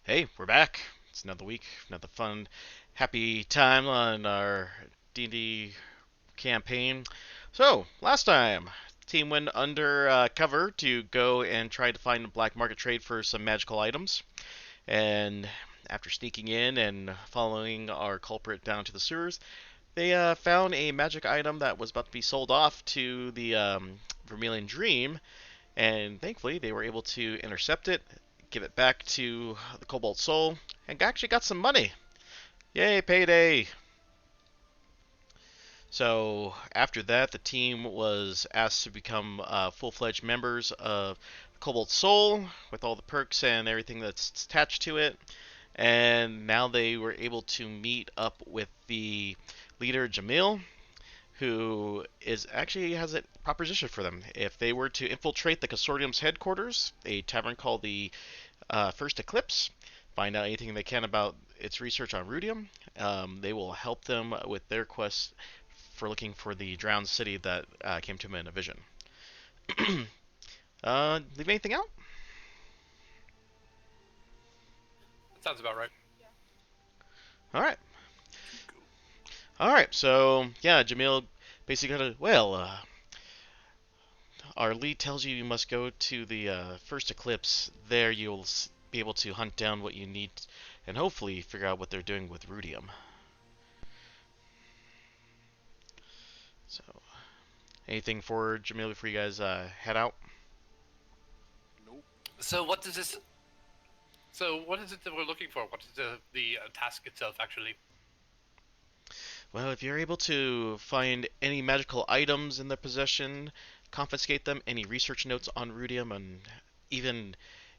Hey, we're back. It's another week, another fun, happy time on our D&D campaign. So, last time, the team went under cover to go and try to find a black market trade for some magical items. And after sneaking in and following our culprit down to the sewers, they found a magic item that was about to be sold off to the Vermilion Dream, and thankfully they were able to intercept it, give it back to the Cobalt Soul, and actually got some money. Yay, payday! So after that, the team was asked to become full-fledged members of Cobalt Soul with all the perks and everything that's attached to it. And now they were able to meet up with the leader Jamil, who is actually has a proposition for them. If they were to infiltrate the consortium's headquarters, a tavern called the First Eclipse, find out anything they can about its research on rudium, they will help them with their quest for looking for the drowned city that came to them in a vision. Leave anything out? That sounds about right. All right. All right. So yeah, Jamil basically got a well. Our lead tells you must go to the First Eclipse. There you'll be able to hunt down what you need and hopefully figure out what they're doing with rudium. So, anything for Jamil before you guys head out? Nope. So what does this? So what is it that we're looking for? What is the task itself actually? Well, if you're able to find any magical items in their possession, confiscate them, any research notes on rudium, and even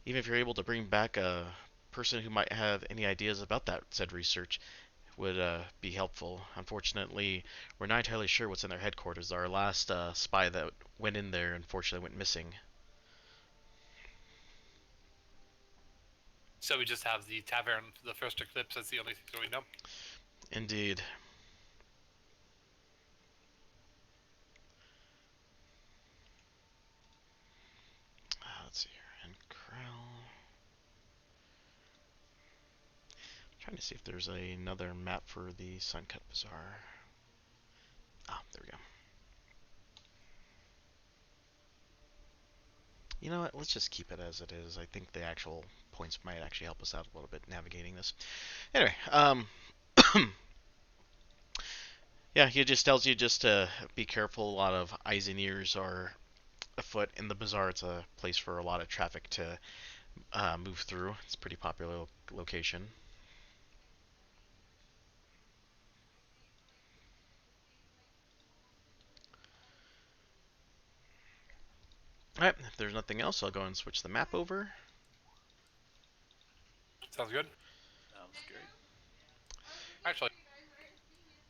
even if you're able to bring back a person who might have any ideas about that said research, would be helpful. Unfortunately, we're not entirely sure what's in their headquarters. Our last spy that went in there unfortunately went missing. So we just have the tavern, the first eclipse. That's the only thing that we know. Indeed. Let's see here. And Krell. Trying to see if there's another map for the Suncut Bazaar. Ah, there we go. You know what? Let's just keep it as it is. I think the actual points might actually help us out a little bit navigating this. Anyway, yeah, he just tells you just to be careful. A lot of eyes and ears are afoot in the bazaar. It's a place for a lot of traffic to move through. It's a pretty popular location. Alright, if there's nothing else, I'll go and switch the map over. Sounds good. Sounds great. Actually,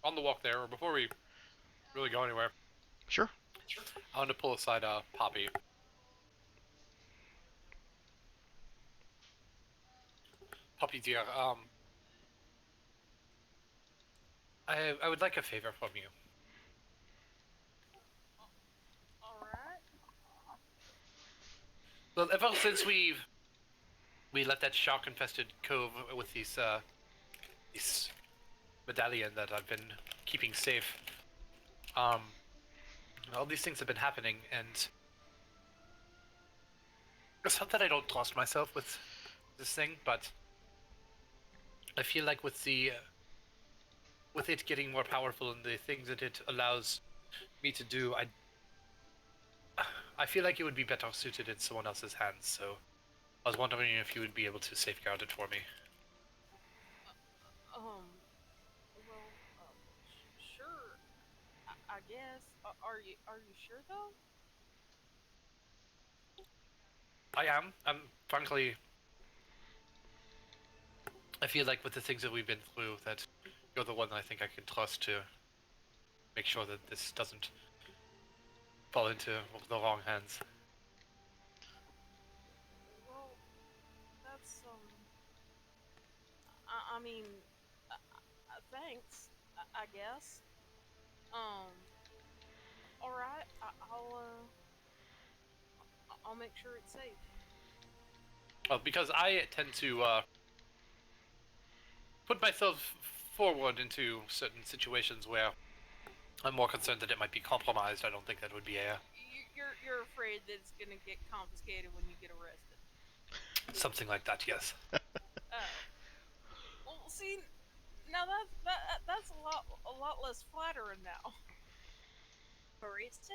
on the walk there, or before we really go anywhere, Sure. I want to pull aside Poppy. Poppy dear, I would like a favor from you. Alright. Well, ever since we left that shark-infested cove with this medallion that I've been keeping safe, um, all these things have been happening, and it's not that I don't trust myself with this thing, but I feel like with it getting more powerful and the things that it allows me to do, I feel like it would be better suited in someone else's hands. So I was wondering if you would be able to safeguard it for me. Um, well, sure, I guess. Are you sure though? I am. I'm frankly. I feel like with the things that we've been through, that you're the one that I think I can trust to make sure that this doesn't fall into the wrong hands. Well, that's I mean, thanks. I guess. Um, all right. I'll make sure it's safe. Well, because I tend to put myself forward into certain situations where I'm more concerned that it might be compromised. I don't think that would be You're afraid that it's gonna get confiscated when you get arrested. something like that. Yes. Oh. Well, see, now that's a lot less flattering now. Barista?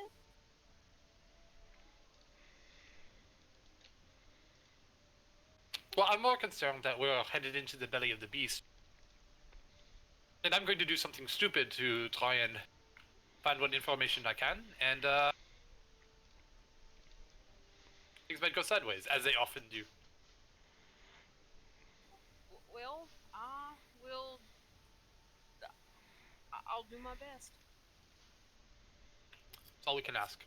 Well, I'm more concerned that we're headed into the belly of the beast, and I'm going to do something stupid to try and find what information I can, and things might go sideways, as they often do. Well, I will. I'll do my best. That's all we can ask.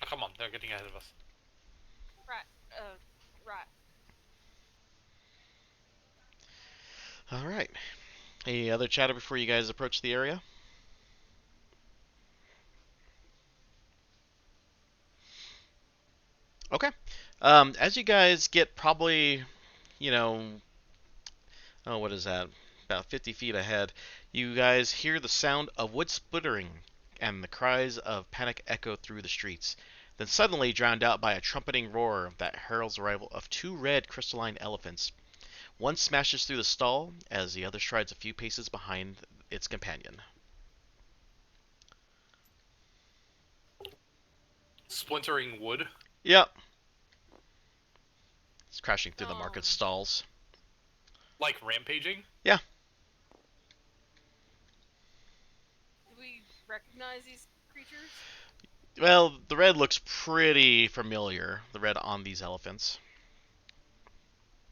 Oh, come on, they're getting ahead of us. Right. Right. All right. Any other chatter before you guys approach the area? Okay. As you guys get probably, you know, oh, what is that? About 50 feet ahead, you guys hear the sound of wood splintering and the cries of panic echo through the streets. Then suddenly drowned out by a trumpeting roar that heralds the arrival of two red crystalline elephants. One smashes through the stall as the other strides a few paces behind its companion. Splintering wood. Yep. It's crashing through the market Um. stalls. Like rampaging? Yeah. Do we recognize these creatures? Well, the red looks pretty familiar. The red on these elephants.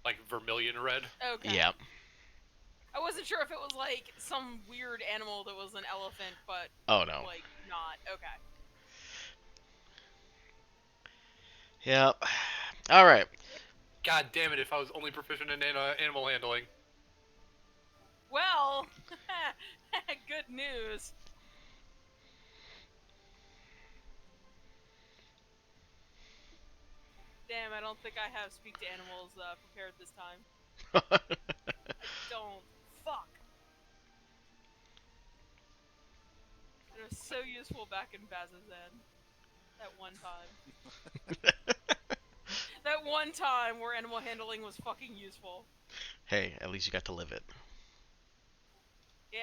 Like vermilion red? Okay. Yep. I wasn't sure if it was like some weird animal that was an elephant, but Oh no. like not. Okay. Yep. All right. God damn it, if I was only proficient in animal handling. Well, good news. Damn, I don't think I have speak to animals prepared this time. Don't. Fuck. It was so useful back in Bazazan. That one time. That one time where animal handling was fucking useful. Hey, at least you got to live it. Yeah.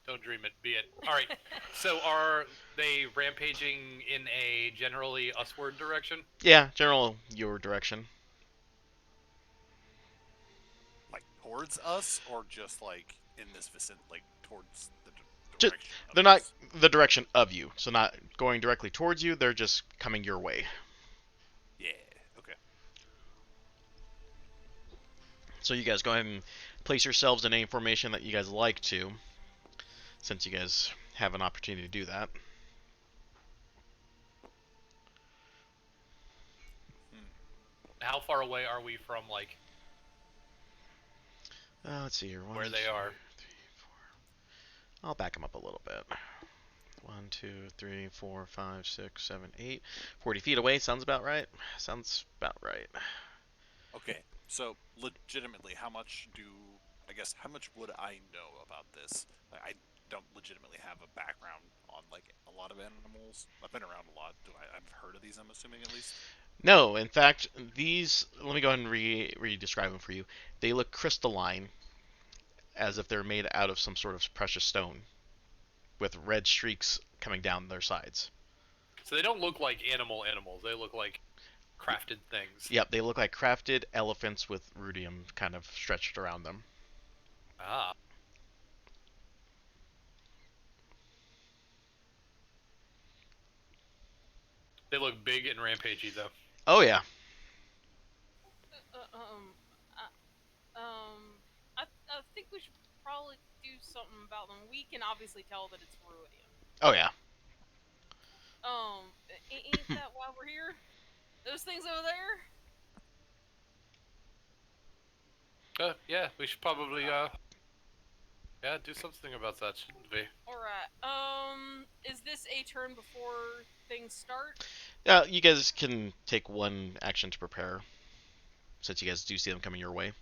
Don't dream it, be it. Alright, so are they rampaging in a generally usward direction? Yeah, general your direction. Like towards us, or just like in this vicinity, like towards the Just, direction? of they're not us? the direction of you, so not going directly towards you. They're just coming your way. Yeah. Okay. So you guys go ahead and place yourselves in any formation that you guys like to, since you guys have an opportunity to do that. How far away are we from, like, Let's see here. One, where they two, are? 3, 4. I'll back them up a little bit. 1, 2, 3, 4, 5, 6, 7, 8. 40 feet away. Sounds about right. Sounds about right. Okay. So legitimately, how much would I know about this? Like, I don't legitimately have a background on like a lot of animals. I've been around a lot. I've heard of these? I'm assuming at least. No, in fact, these. Let me go ahead and re-describe them for you. They look crystalline, as if they're made out of some sort of precious stone, with red streaks coming down their sides. So they don't look like animals. They look like crafted things. Yep, they look like crafted elephants with rudium kind of stretched around them. Ah. They look big and rampagey, though. Oh yeah. Uh, um. I think we should probably do something about them. We can obviously tell that it's ruidium. Oh yeah. Ain't that why we're here? Those things over there? Yeah, we should probably, yeah, do something about that, shouldn't we? Alright, is this a turn before things start? You guys can take one action to prepare, since you guys do see them coming your way.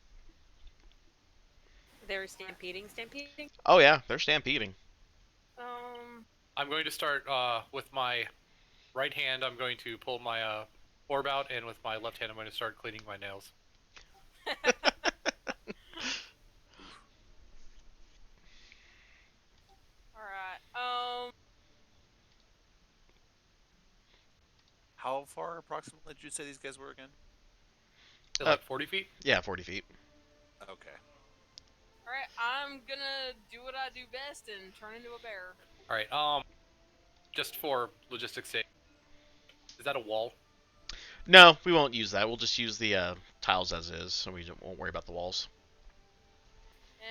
They're stampeding. Oh yeah, they're stampeding. I'm going to start with my right hand. I'm going to pull my orb out, and with my left hand, I'm going to start cleaning my nails. Alright, How far approximately did you say these guys were again? Is it like 40 feet? Yeah, 40 feet. Okay. alright, I'm gonna do what I do best and turn into a bear. All right. Just for logistics' sake, is that a wall? No, we won't use that. We'll just use the tiles as is, so we won't worry about the walls.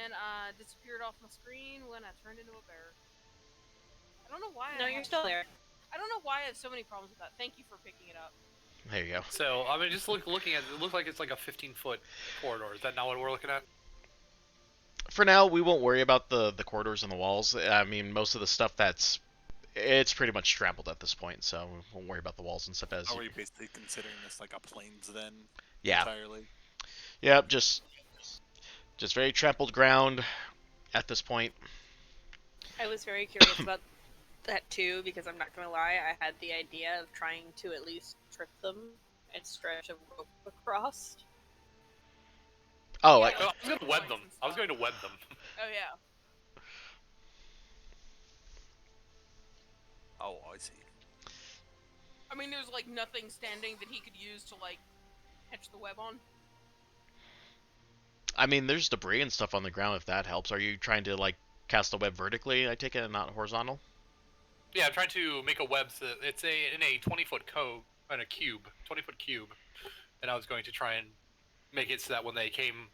And I disappeared off my screen when I turned into a bear. I don't know why No, you're still there. I don't know why I have so many problems with that. Thank you for picking it up. There you go. So I mean, just looking at it, it looks like it's like a 15-foot corridor. Is that not what we're looking at? For now, we won't worry about the corridors and the walls. I mean, most of the stuff it's pretty much trampled at this point, so we won't worry about the walls and stuff as. Are we basically considering this like a plains then? Yeah. Entirely. Yep. Just very trampled ground at this point. I was very curious about that too, because I'm not gonna lie, I had the idea of trying to at least trip them and stretch a rope across. Oh, Yeah, like, No, I was going to web them. I was going to web them. Oh yeah. Oh, I see. I mean, there's like nothing standing that he could use to like catch the web on. I mean, there's debris and stuff on the ground if that helps. Are you trying to like cast the web vertically? I take it, and not horizontal. Yeah, I'm trying to make a web. So it's in a 20-foot in a cube, 20-foot cube, and I was going to try and make it so that when they came,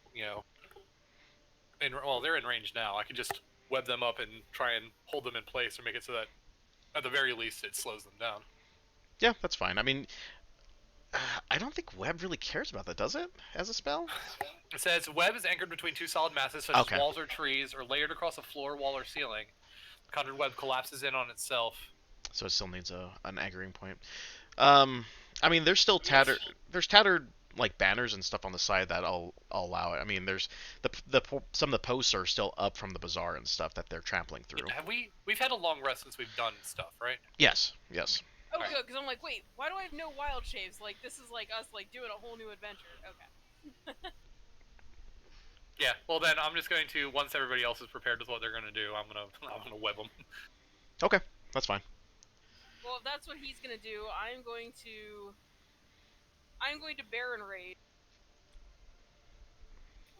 they're in range now. I could just web them up and try and hold them in place, or make it so that at the very least it slows them down. Yeah, that's fine. I mean, I don't think web really cares about that, does it? As a spell? It says web is anchored between two solid masses such Okay. as walls or trees, or layered across a floor, wall, or ceiling. The conjured web collapses in on itself. So it still needs an anchoring point. I mean, there's still tattered. There's tattered like banners and stuff on the side that I'll allow it. I mean, there's some of the posts are still up from the bazaar and stuff that they're trampling through. We've had a long rest since we've done stuff, right? Yes. Oh, Alright. good, because I'm like, wait, why do I have no wild shaves? Like, this is like us like doing a whole new adventure. Okay. Yeah. Well, then I'm just going to, once everybody else is prepared with what they're going to do, I'm gonna web them. Okay, that's fine. Well, if that's what he's gonna do, I'm going to Baron Raid.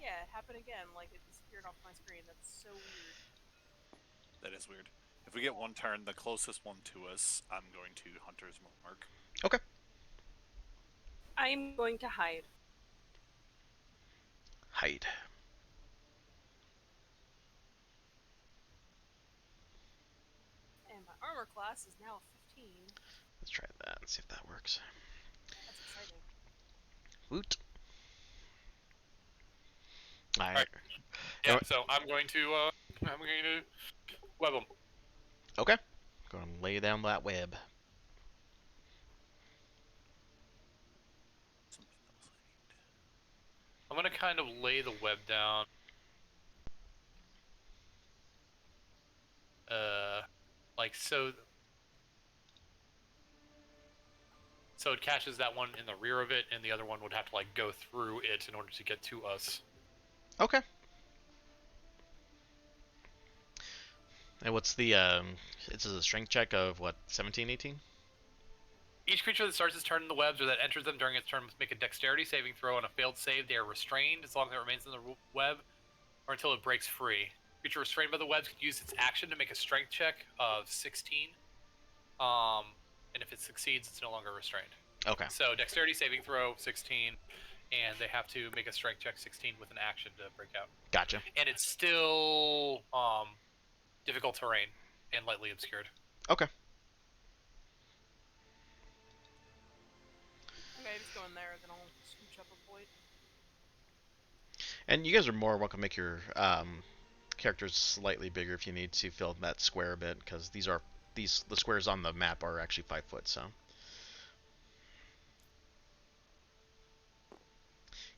Yeah, it happened again. Like it disappeared off my screen. That's so weird. That is weird. If we get one turn, the closest one to us, I'm going to Hunter's Mark. Okay. I'm going to hide. Hide. And my armor class is now 15. Let's try that and see if that works. That's exciting. Woot. All right. Alright. Yeah. So I'm going to web them. Okay. Going to lay down that web. Something else I need. I'm gonna kind of lay the web down. Like so. So it catches that one in the rear of it, and the other one would have to like go through it in order to get to us. Okay. And what's the it's a strength check of what, 17, 18? Each creature that starts its turn in the webs or that enters them during its turn must make a dexterity saving throw. On a failed save, they are restrained as long as it remains in the web, or until it breaks free. Creature restrained by the webs could use its action to make a strength check of 16. And if it succeeds, it's no longer restrained. Okay. So dexterity saving throw 16, and they have to make a strength check 16 with an action to break out. Gotcha. And it's still difficult terrain and lightly obscured. Okay. Okay, just go in there, then I'll scooch up a point. And you guys are more welcome to make your characters slightly bigger if you need to fill that square a bit, because the squares on the map are actually 5 foot, so.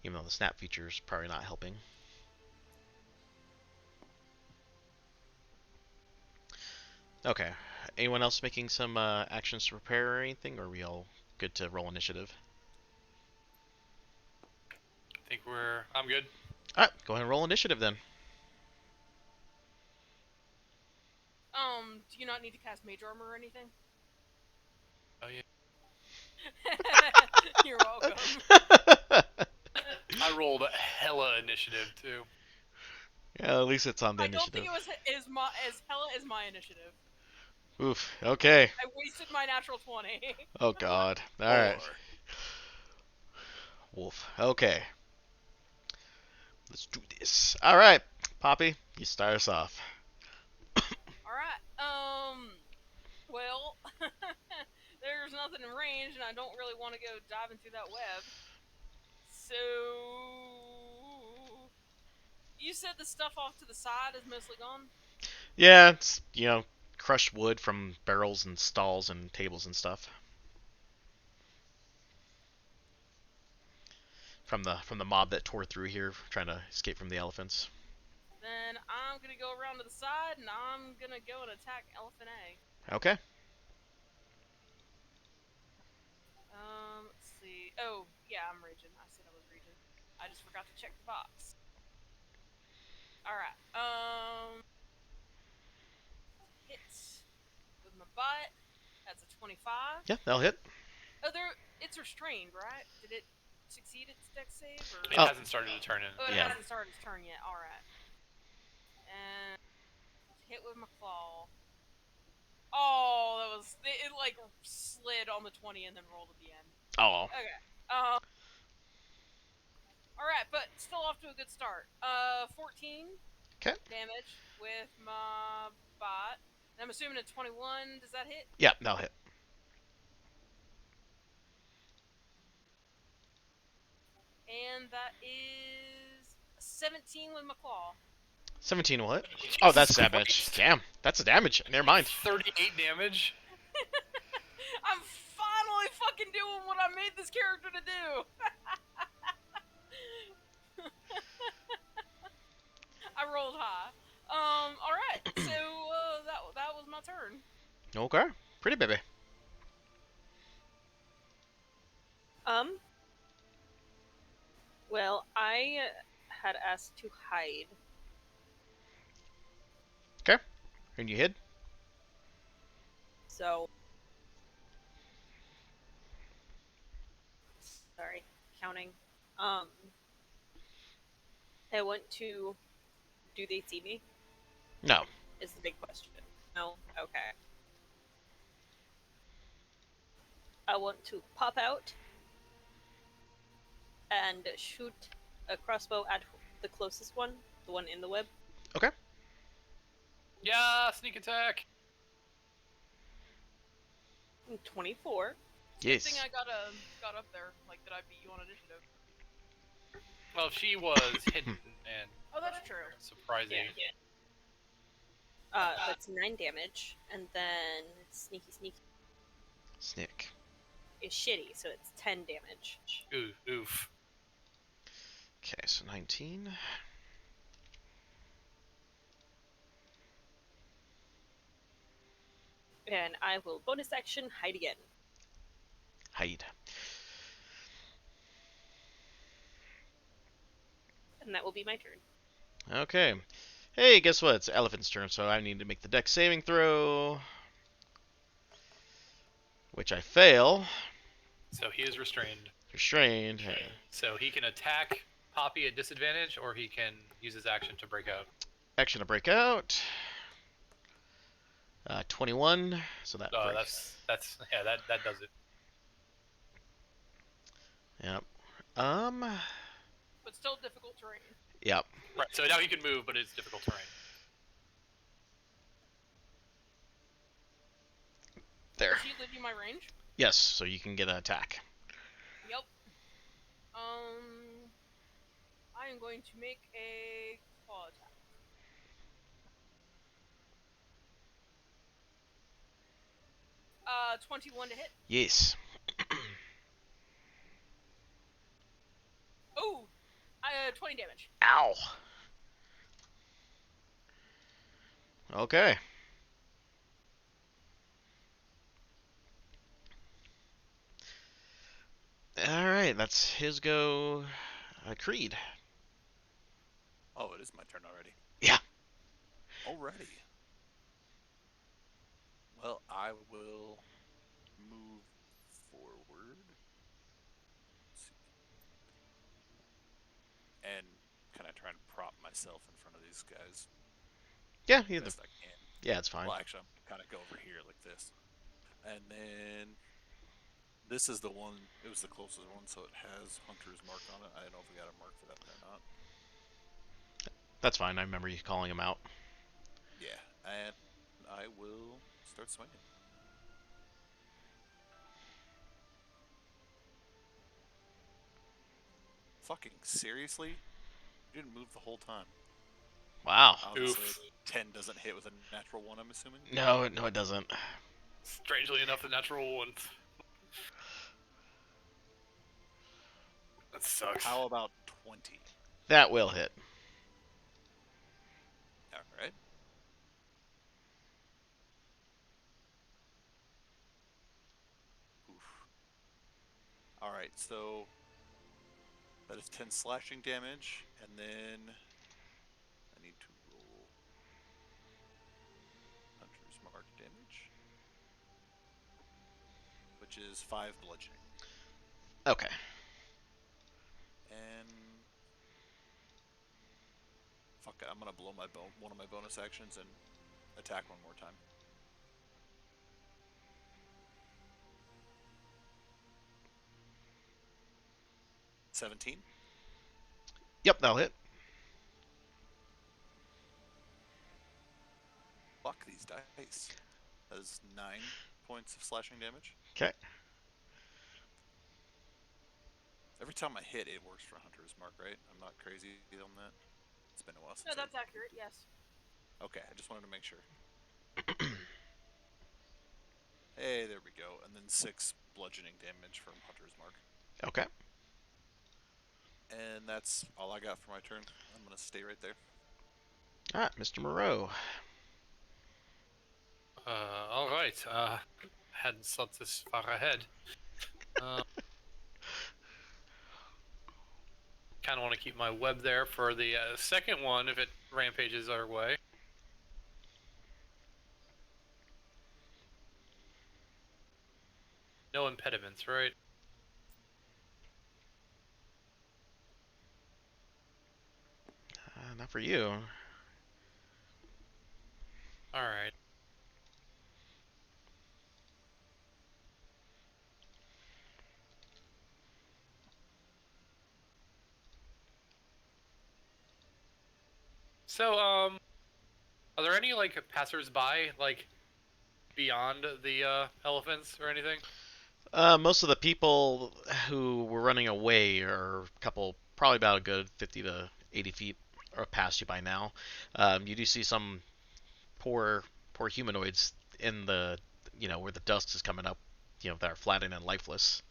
Even though the snap feature is probably not helping. Okay. Anyone else making some actions to prepare or anything, or are we all good to roll initiative? I think I'm good. All right, go ahead and roll initiative then. Do you not need to cast mage armor or anything? Oh yeah. You're welcome. I rolled hella initiative too. Yeah, at least it's on the I don't think initiative. it was as hella as my initiative. Oof. Okay. I wasted my natural 20. Oh God. All right. Or Wolf. Okay. Let's do this. All right, Poppy, you start us off. Alright, well, there's nothing in range, and I don't really want to go diving through that web. So, you said the stuff off to the side is mostly gone? Yeah, it's crushed wood from barrels and stalls and tables and stuff from the mob that tore through here trying to escape from the elephants. Then I'm gonna go around to the side, and I'm gonna go and attack Elephant A. Okay. Let's see. Oh, yeah, I'm raging. I said I was raging. I just forgot to check the box. Alright, hit with my butt. That's a 25. Yeah, that'll hit. Oh, it's restrained, right? Did it succeed its dex save? Or... It Oh. hasn't started to turn in. Oh, it Yeah. hasn't started its turn yet. Alright. And hit with my claw. Oh, that was... It like, slid on the 20 and then rolled at the end. Oh. Okay. Alright, but still off to a good start. 14 Okay. damage with my bot. And I'm assuming a 21. Does that hit? Yeah, that'll hit. And that is 17 with my claw. 17 will hit. Oh, that's Jesus damage. Christ. Damn, that's a damage. Never mind. 38 damage. I'm finally fucking doing what I made this character to do. I rolled high. All right. So that was my turn. Okay. Pretty baby. Well, I had asked to hide. Okay. And you hid? So, sorry, counting. I want to. Do they see me? No. Is the big question. No. Okay. I want to pop out and shoot a crossbow at the closest one, the one in the web. Okay. Yeah, sneak attack. 24. Yes. Good thing I got up there. Like, did I beat you on initiative? Well, she was hidden and Oh, that's true. surprising. That's 9 damage, and then sneaky Snick. is shitty, so it's 10 damage. Oof. Okay, so 19. And I will bonus action hide again. Hide. And that will be my turn. Okay. Hey, guess what? It's Elephant's turn, so I need to make the dex saving throw. Which I fail. So he is restrained. Restrained. So he can attack Poppy at disadvantage, or he can use his action to break out. Action to break out. 21. So that Oh, breaks. that's yeah, that does it. Yep. But still difficult terrain. Yep. Right. So now he can move, but it's difficult terrain. There. Does he leave you my range? Yes, so you can get an attack. Yep. I am going to make a claw attack. 21 to hit. Yes. Oh, 20 damage. Ow. Okay. All right, that's his go. Creed. Oh, it is my turn already. Yeah. Already. Well, I will move forward. Let's see. And kind of try and prop myself in front of these guys Yeah, either. best I can. Yeah, it's fine. Well, actually, I'm kind of go over here like this. And then this is the one, it was the closest one, so it has Hunter's mark on it. I don't know if we got a mark for that one or not. That's fine. I remember you calling him out. Yeah, and I will start swinging. Fucking seriously? You didn't move the whole time. Wow. Obviously, Oof. 10 doesn't hit with a natural 1, I'm assuming? No, no, it doesn't. Strangely enough, the natural one. That sucks. How about 20? That will hit. Alright. Oof. Alright, so that is 10 slashing damage, and then I need to roll Hunter's Mark damage, which is 5 bludgeoning. Okay. And fuck it, I'm gonna blow my one of my bonus actions and attack one more time. $17. Yep, that'll hit. Fuck these dice. That is 9 points of slashing damage. Okay. Every time I hit, it works for Hunter's Mark, right? I'm not crazy on that. It's been a while since. No, that's accurate. Yes. Okay, I just wanted to make sure. Hey, there we go. And then 6 bludgeoning damage from Hunter's Mark. Okay. And that's all I got for my turn. I'm gonna stay right there. All right, Mr. Moreau. All right. Hadn't thought this far ahead. Kind of want to keep my web there for the second one if it rampages our way. No impediments, right? Not for you. All right. So, are there any like passersby like beyond the elephants or anything? Most of the people who were running away are a couple, probably about a good 50 to 80 feet or past you by now. You do see some poor, poor humanoids in the, where the dust is coming up, that are flattened and lifeless.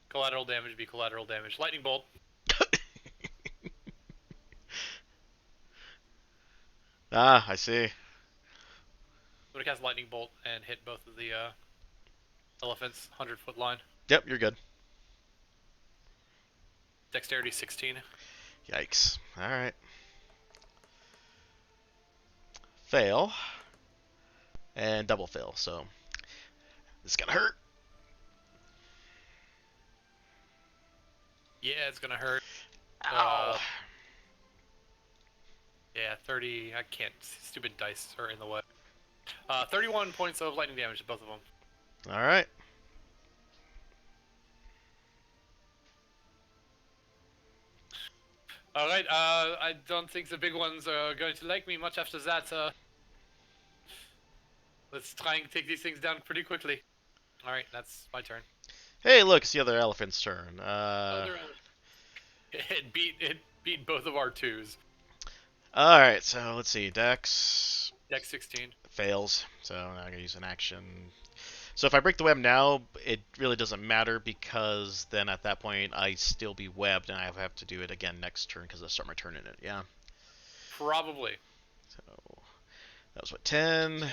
Collateral damage be collateral damage. Lightning bolt. Ah, I see. I'm gonna cast lightning bolt and hit both of the elephants 100-foot line. Yep, you're good. Dexterity 16. Yikes. All right. Fail. And double fail, so this is gonna hurt. Yeah, it's gonna hurt. Ow. Yeah, 30. I can't. Stupid dice are in the way. 31 points of lightning damage to both of them. All right. All right. I don't think the big ones are going to like me much after that. Let's try and take these things down pretty quickly. All right, that's my turn. Hey, look, it's the other elephant's turn. It beat both of our twos. All right, so let's see. Dex Dex 16. fails, so I'm not gonna use an action. So if I break the web now, it really doesn't matter because then at that point I still be webbed and I have to do it again next turn because I start my turn in it. Yeah. Probably. So That was what, 10?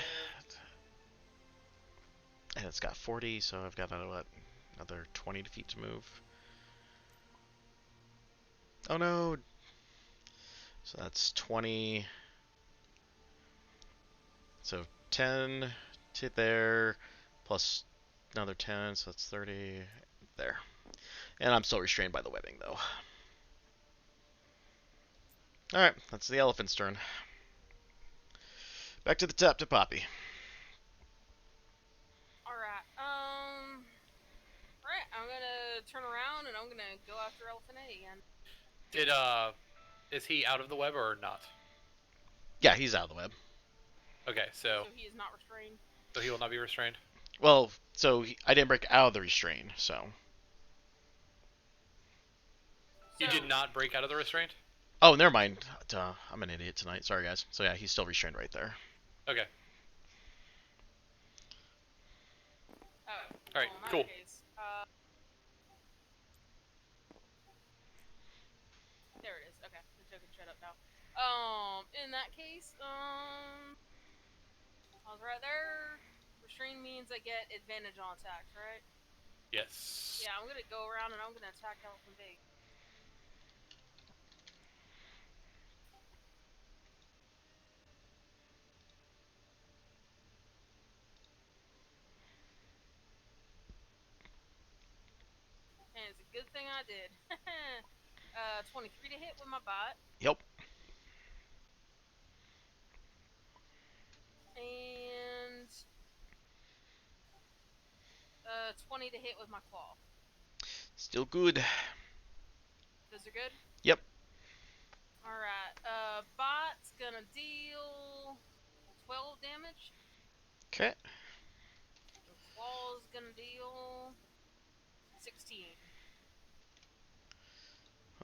And it's got 40, so I've got another 20 feet to move. Oh no! So that's 20. So 10 to there, plus another 10, so that's 30 there. And I'm still restrained by the webbing, though. Alright, that's the elephant's turn. Back to the top to Poppy. Alright, Alright, I'm gonna turn around and I'm gonna go after Elephant A again. Is he out of the web or not? Yeah, he's out of the web. Okay, so So he is not restrained. he will not be restrained. Well, so I didn't break out of the restraint, so. You did not break out of the restraint? Oh, never mind. Duh, I'm an idiot tonight. Sorry, guys. So yeah, he's still restrained right there. Okay. Oh. Alright, Well, in that cool. case, there it is. Okay, the token shut up now. In that case, I was right there. Restrain means I get advantage on attacks, right? Yes. Yeah, I'm gonna go around and I'm gonna attack Elephant B. And it's a good thing I did. 23 to hit with my bot. Yep. And 20 to hit with my claw. Still good. Those are good? Yep. Alright, bot's gonna deal 12 damage. Okay. And claw's gonna deal 16.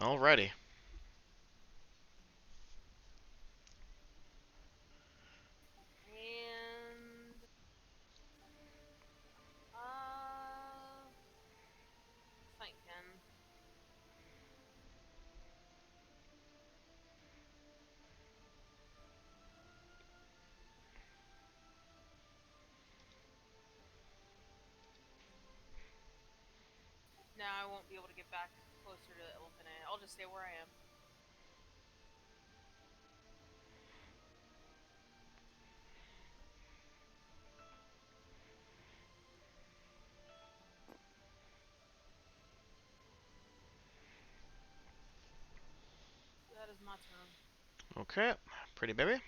Alrighty. And thinking. No, I won't be able to get back closer to Elephant A. I'll just stay where I am. That is my turn. Okay. Pretty baby.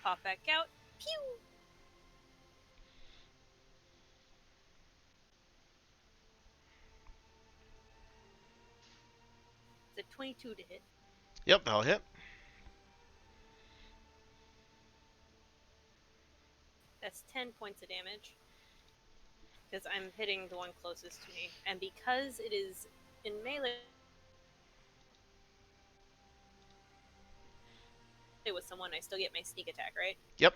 Pop back out. Pew! It's a 22 to hit. Yep, that'll hit. That's 10 points of damage. Because I'm hitting the one closest to me. And because it is in melee with someone, I still get my sneak attack, right? Yep.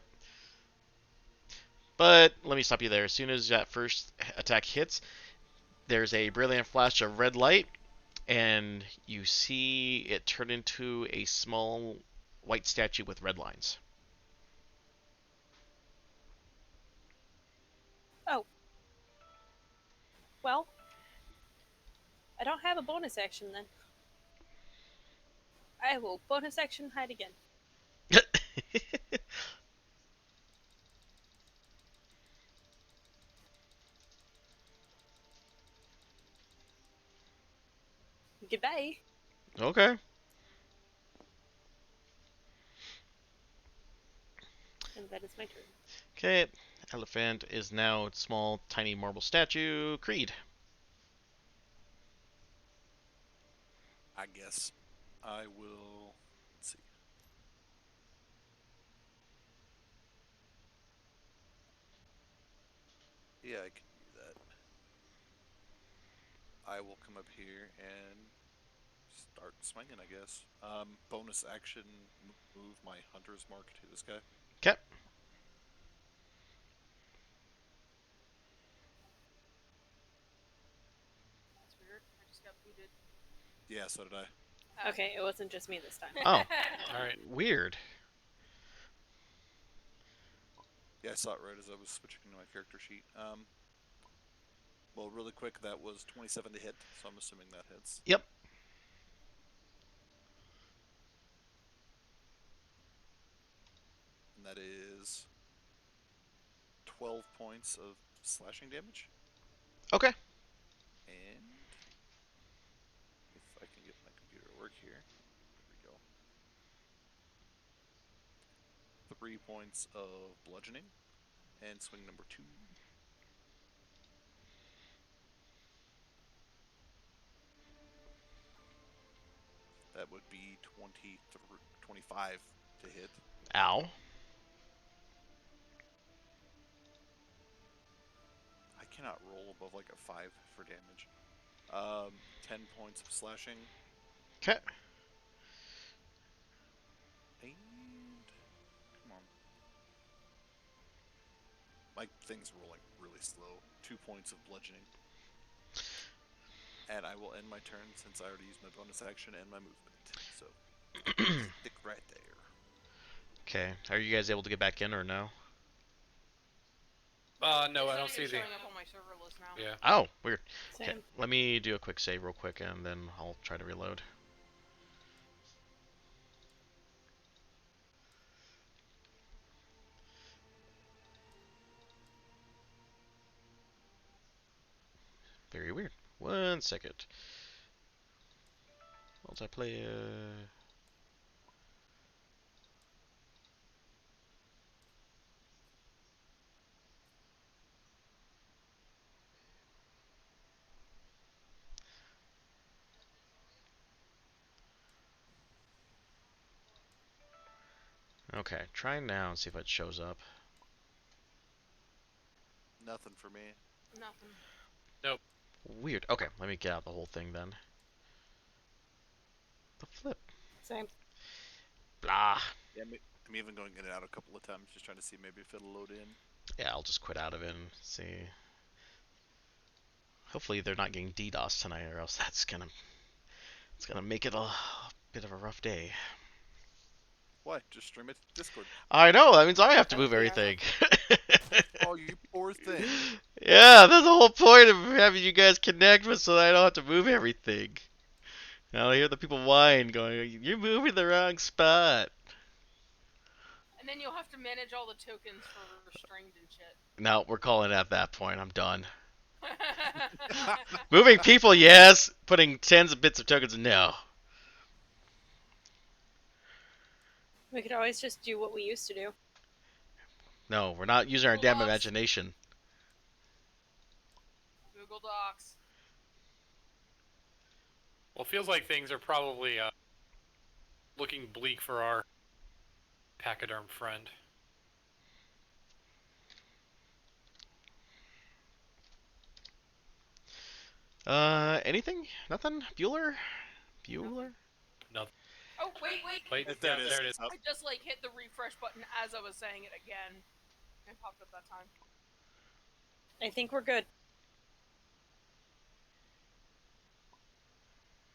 But let me stop you there. As soon as that first attack hits, there's a brilliant flash of red light, and you see it turn into a small white statue with red lines. Oh. Well, I don't have a bonus action then. I will bonus action hide again. Goodbye. Okay. And that is my turn. Okay. Elephant is now a small, tiny marble statue. Creed. I guess I will. Let's see. Yeah, I can do that. I will come up here and start swinging, I guess. Bonus action, move my hunter's mark to this guy. Okay. That's weird. I just got booted. Yeah, so did I. Okay, it wasn't just me this time. Oh, All right. weird. Yeah, I saw it right as I was switching to my character sheet. Well, really quick, that was 27 to hit, so I'm assuming that hits. Yep. And that is 12 points of slashing damage. Okay. And if I can get my computer to work here, there we go. 3 points of bludgeoning, and swing number 2. That would be 25 to hit. Ow. I cannot roll above like a 5 for damage. 10 points of slashing. Okay. And come on. My thing's rolling really slow. 2 points of bludgeoning. And I will end my turn since I already used my bonus action and my movement. So stick right there. Okay. Are you guys able to get back in or no? No, It's I not don't see even the. showing up on my server list now. Yeah. Oh, weird. Okay. Same. Let me do a quick save real quick and then I'll try to reload. Very weird. 1 second. Multiplayer. Okay, try now and see if it shows up. Nothing for me. Nothing. Weird. Okay, let me get out the whole thing then. The flip. Same. Blah. Yeah, I'm even going in and out a couple of times just trying to see maybe if it'll load in. Yeah, I'll just quit out of it and see. Hopefully they're not getting DDoS tonight, or else it's gonna make it a bit of a rough day. Why? Just stream it to Discord. I know. That means I have to That would move be everything. Oh, you poor thing. Yeah, that's the whole point of having you guys connect with, so that I don't have to move everything. Now I hear the people whine, going, "You're moving the wrong spot." And then you'll have to manage all the tokens for restrained and shit. No, we're calling it at that point. I'm done. Moving people, yes. Putting tens of bits of tokens, no. We could always just do what we used to do. No, we're not using our Google damn Docs. imagination. Google Docs. Well, it feels like things are probably looking bleak for our pachyderm friend. Anything? Nothing? Bueller? Bueller? Nothing. Oh, wait. Wait, There yeah, it is. there it is. It's up. I just like hit the refresh button as I was saying it again. It popped up that time. I think we're good.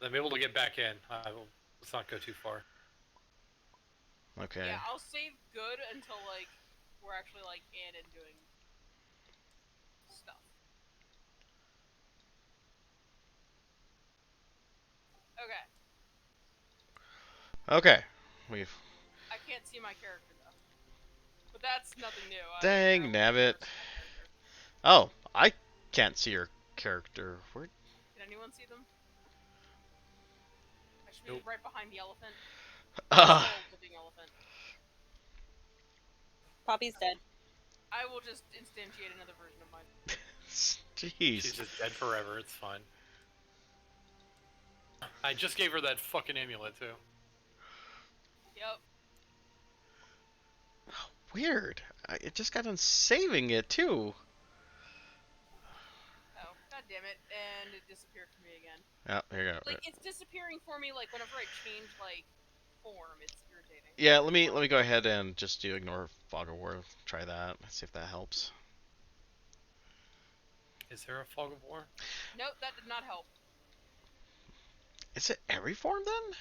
I'm able to get back in. Let's not go too far. Okay. Yeah, I'll save good until like we're actually like in and doing stuff. Okay. Okay. We've. I can't see my character though. But that's nothing new. Dang, I know nabbit. first my character. Oh, I can't see your character. Where? Can anyone see them? I should be Nope. right behind the elephant. Ah. Still a living elephant. Poppy's dead. I will just instantiate another version of mine. Jeez. She's just dead forever. It's fine. I just gave her that fucking amulet too. Yep. Weird. It just got done saving it too. Oh, god damn it. And it disappeared for me again. Oh, here you go. Like, it's disappearing for me, like, whenever I change, like, form. It's irritating. Yeah, let me go ahead and just do ignore fog of war. Try that. Let's see if that helps. Is there a fog of war? Nope, that did not help. Is it every form then?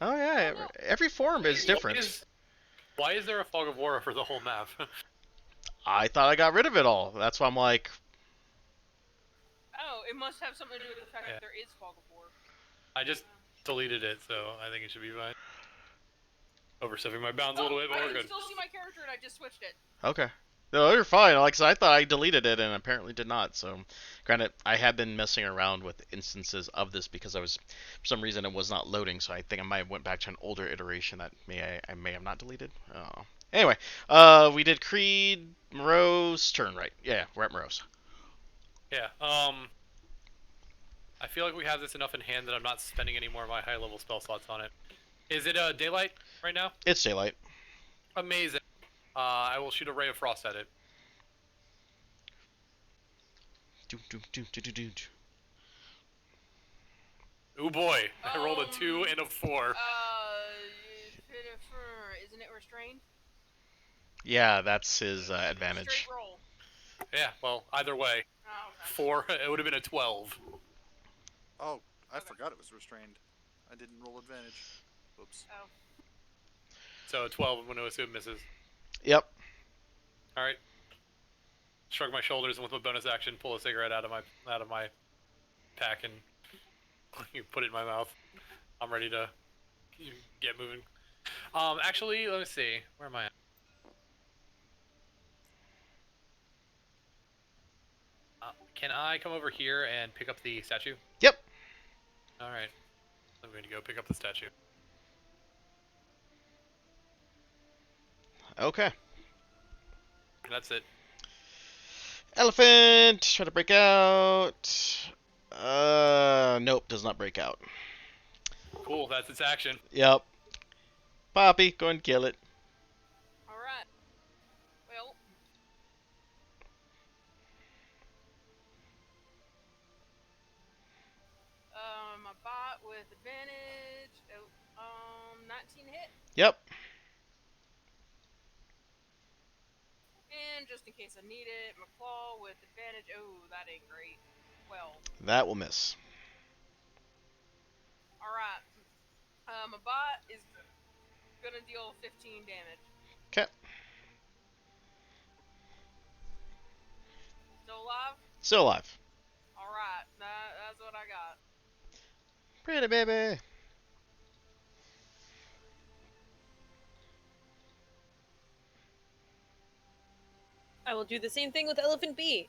Oh yeah, don't know. every form is different. Why is there a fog of war over the whole map? I thought I got rid of it all. That's why I'm like, Oh, it must have something to do with the fact Yeah. that there is fog of war. I just deleted it, so I think it should be fine. Overstepping my bounds a little bit, but I we're can good. still see my character, and I just switched it. okay. No, you're fine. Like I said, I thought I deleted it and apparently did not. So, granted, I have been messing around with instances of this because for some reason, it was not loading. So I think I might have went back to an older iteration that I may have not deleted. Oh. Anyway, we did Creed, Moreau's turn, right? Yeah, we're at Moreau's. Yeah. I feel like we have this enough in hand that I'm not spending any more of my high level spell slots on it. Is it daylight right now? It's daylight. Amazing. I will shoot a ray of frost at it. Doom, doom, doom, doom, doom, doom. Oh boy, I rolled a 2 and a 4. Isn't it restrained? Yeah, that's his advantage. Straight roll. Yeah, well, either way. Oh, okay. 4, it would have been a 12. Oh, I Okay. forgot it was restrained. I didn't roll advantage. Oops. Oh. So 12, I'm going to assume misses. Yep. Alright. Shrug my shoulders and with my bonus action, pull a cigarette out of my pack and put it in my mouth. I'm ready to get moving. Actually, let me see. Where am I at? Can I come over here and pick up the statue? Yep. Alright. I'm going to go pick up the statue. Okay. That's it. Elephant, try to break out. Nope, does not break out. Cool, that's its action. Yep. Poppy, go and kill it. Alright. Well. My bot with advantage. 19 hit. Yep. And just in case I need it, my claw with advantage. Oh, that ain't great. Well. That will miss. Alright. My bot is gonna deal 15 damage. Okay. Still alive? Still alive. Alright, that's what I got. Pretty baby. I will do the same thing with Elephant B.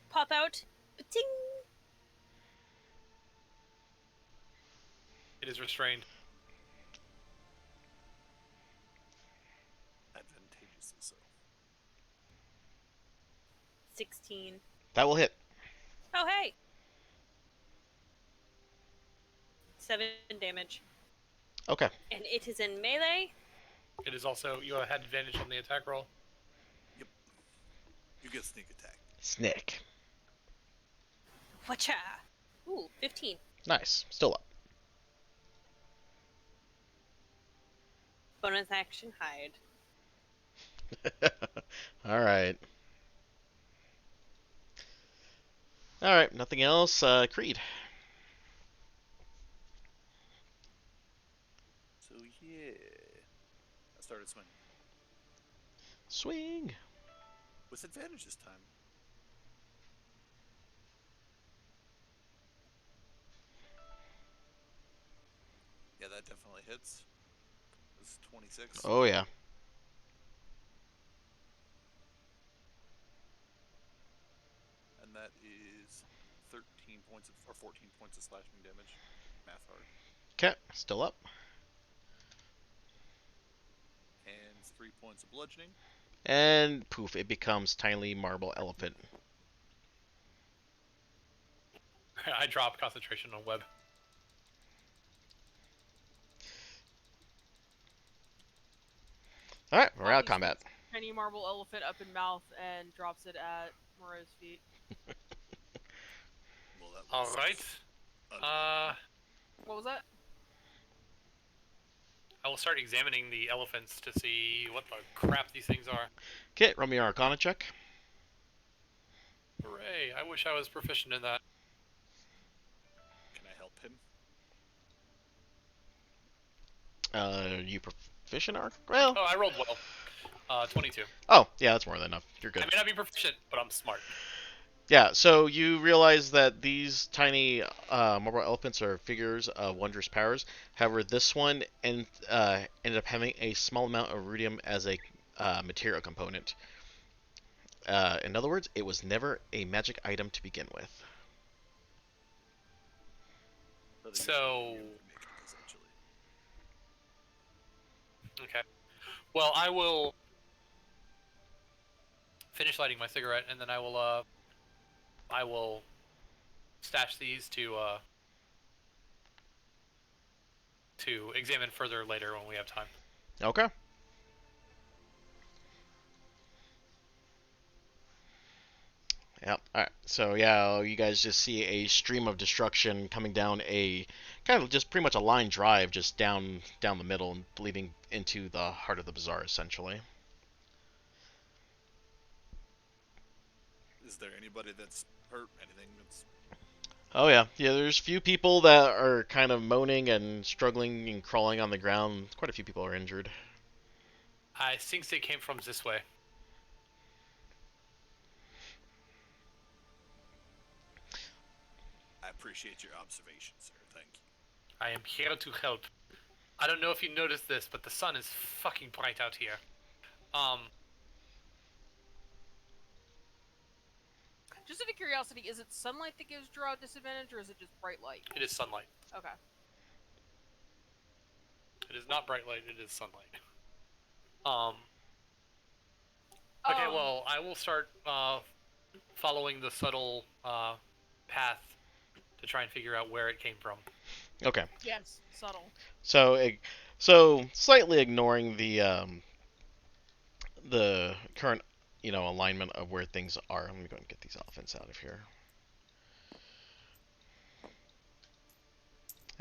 Pop out. Ting! It is restrained. Advantageously so. 16. That will hit. Oh, hey! 7 damage. Okay. And it is in melee. It is also, you had advantage on the attack roll. You get sneak attack. Snick. Whatcha? Ooh, 15. Nice. Still up. Bonus action hide. Alright. Alright, nothing else. Creed. So yeah, I started swinging Swing. with advantage this time. Yeah, that definitely hits. It's 26. Oh, yeah. And that is 13 points or 14 points of slashing damage. Math hard. Okay. Still up. And 3 points of bludgeoning. And poof, it becomes tiny marble elephant. I drop concentration on web. Alright, we're out of Poppy combat. shoots Tiny marble elephant up in mouth and drops it at Moreau's feet. Well, that All was right. What was that? I will start examining the elephants to see what the crap these things are. Okay, roll me your Arcana check. Hooray! I wish I was proficient in that. Can I help him? You proficient arc? Well, Oh, I rolled well. 22. oh yeah, that's more than enough. You're I good. may not be proficient, but I'm smart. Yeah, so you realize that these tiny marble elephants are figures of wondrous powers. However, this one ended up having a small amount of rudium as a material component. In other words, it was never a magic item to begin with. But So- you can make it, essentially. Okay. Well, I will finish lighting my cigarette, and then I will stash these to examine further later when we have time. Okay. Yep. All right. So yeah, you guys just see a stream of destruction coming down a kind of just pretty much a line drive, just down the middle and leading into the heart of the bazaar, essentially. Is there anybody that's hurt? Anything that's Oh yeah, yeah. There's a few people that are kind of moaning and struggling and crawling on the ground. Quite a few people are injured. I think they came from this way. I appreciate your observation, sir. Thank you. I am here to help. I don't know if you noticed this, but the sun is fucking bright out here. Just out of curiosity, is it sunlight that gives Drow disadvantage, or is it just bright light? It is sunlight. Okay. It is not bright light, it is sunlight. Okay, well, I will start following the subtle path to try and figure out where it came from. Okay. Yes, subtle. So slightly ignoring the current alignment of where things are. Let me go and get these elephants out of here.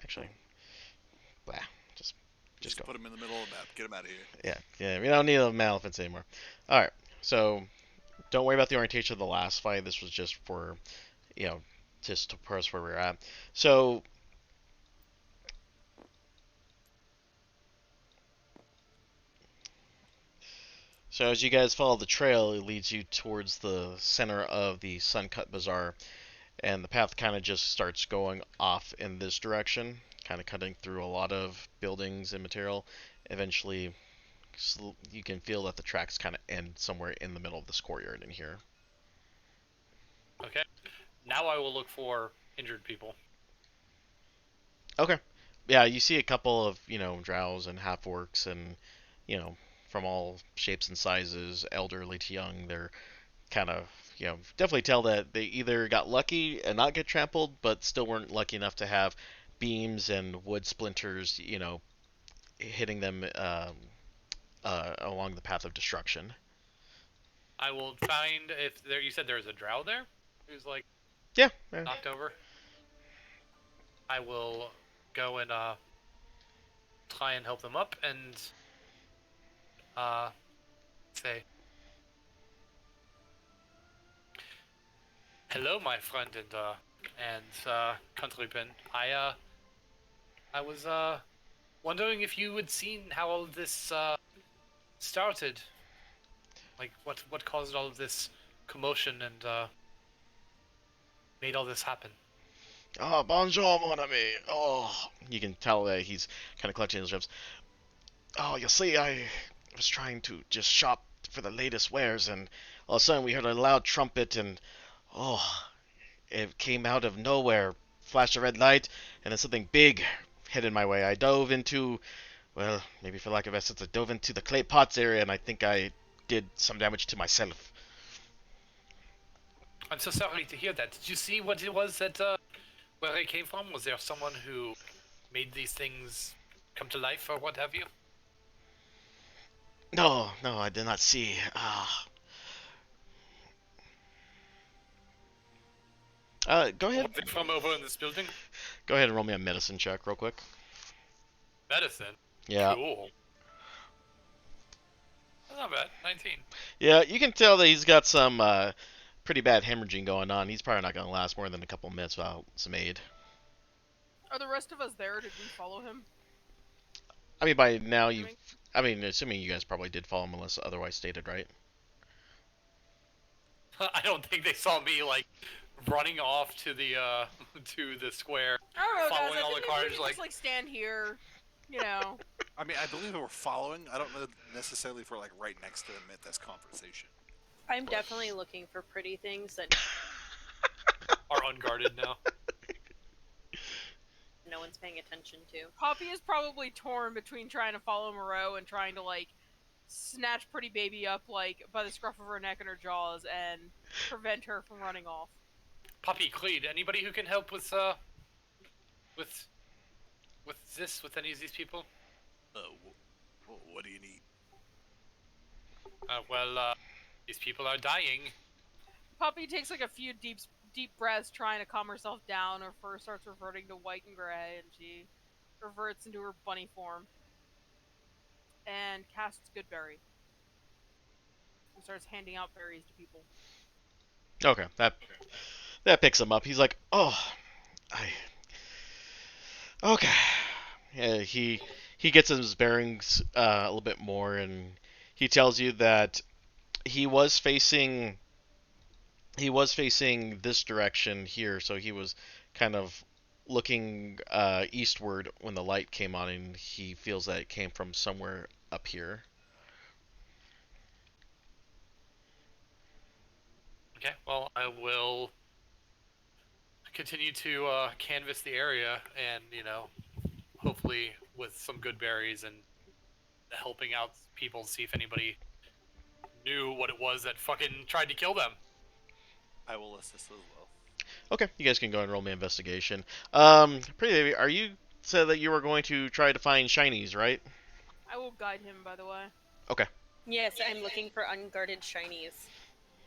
Actually, blah. Just go. Put them in the middle of the map. Get them out of here. Yeah. We don't need the elephants anymore. All right. So don't worry about the orientation of the last fight. This was just for, just to put us where we're at. So. So as you guys follow the trail, it leads you towards the center of the Suncut Bazaar, and the path kind of just starts going off in this direction, kind of cutting through a lot of buildings and material. Eventually, you can feel that the tracks kind of end somewhere in the middle of this courtyard in here. Okay. Now I will look for injured people. Okay. Yeah, you see a couple of, drows and half-orcs and, from all shapes and sizes, elderly to young. They're kind of, definitely tell that they either got lucky and not get trampled, but still weren't lucky enough to have beams and wood splinters, hitting them along the path of destruction. I will find if there. You said there's a drow there, who's like Yeah. knocked over. I will go and try and help them up and say, "Hello, my friend and countryman. I was wondering if you had seen how all of this started. Like what caused all of this commotion and made all this happen." Oh, bonjour, mon ami. Oh, you can tell that he's kind of clutching his ribs. Oh, you see, I was trying to just shop for the latest wares, and all of a sudden we heard a loud trumpet, and it came out of nowhere, flashed a red light, and then something big headed my way. I dove into, well, maybe for lack of essence, I dove into the clay pots area, and I think I did some damage to myself. I'm so sorry to hear that. Did you see what it was that where it came from? Was there someone who made these things come to life or what have you? No, I did not see. Go ahead. Something from over in this building? Go ahead and roll me a medicine check real quick. Medicine. Yeah. Cool. Not bad. 19. Yeah, you can tell that he's got some pretty bad hemorrhaging going on. He's probably not going to last more than a couple minutes without some aid. Are the rest of us there? Did we follow him? I mean, by now I you. mean, I mean, assuming you guys probably did follow him unless otherwise stated, right? I don't think they saw me like running off to the to the square, I don't know, guys. following I all think the maybe we cars. can just like stand here, you know. I mean, I believe we're following. I don't know necessarily if we're like right next to them at this conversation. I'm definitely looking for pretty things that are unguarded now. no one's paying attention to. Poppy is probably torn between trying to follow Moreau and trying to like snatch Pretty Baby up like by the scruff of her neck and her jaws and prevent her from running off. Poppy, Cleed, anybody who can help with with any of these people? What do you need? These people are dying. Poppy takes like a few deep breaths trying to calm herself down. Her fur starts reverting to white and gray, and she reverts into her bunny form and casts Goodberry. And starts handing out berries to people. Okay, that picks him up. He's like, oh, okay. Yeah, he gets his bearings a little bit more, and he tells you that he was facing this direction here, so he was kind of looking eastward when the light came on, and he feels that it came from somewhere up here. Okay, well, I will continue to canvass the area, and hopefully with some good berries and helping out people, see if anybody knew what it was that fucking tried to kill them. I will assist as well. Okay, you guys can go and roll me investigation. Pretty baby, are you said that you were going to try to find shinies, right? I will guide him, by the way. Okay. Yes, I'm looking for unguarded shinies.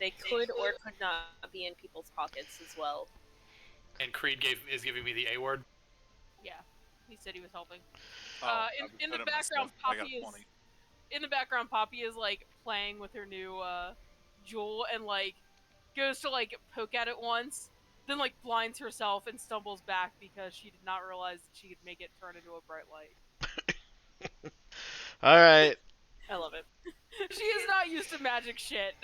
They could or could not be in people's pockets as well. And Creed is giving me the A word. Yeah, he said he was helping. Oh, In the background, Poppy is like playing with her new jewel and like goes to like poke at it once, then like blinds herself and stumbles back because she did not realize that she could make it turn into a bright light. All right. I love it. She is not used to magic shit.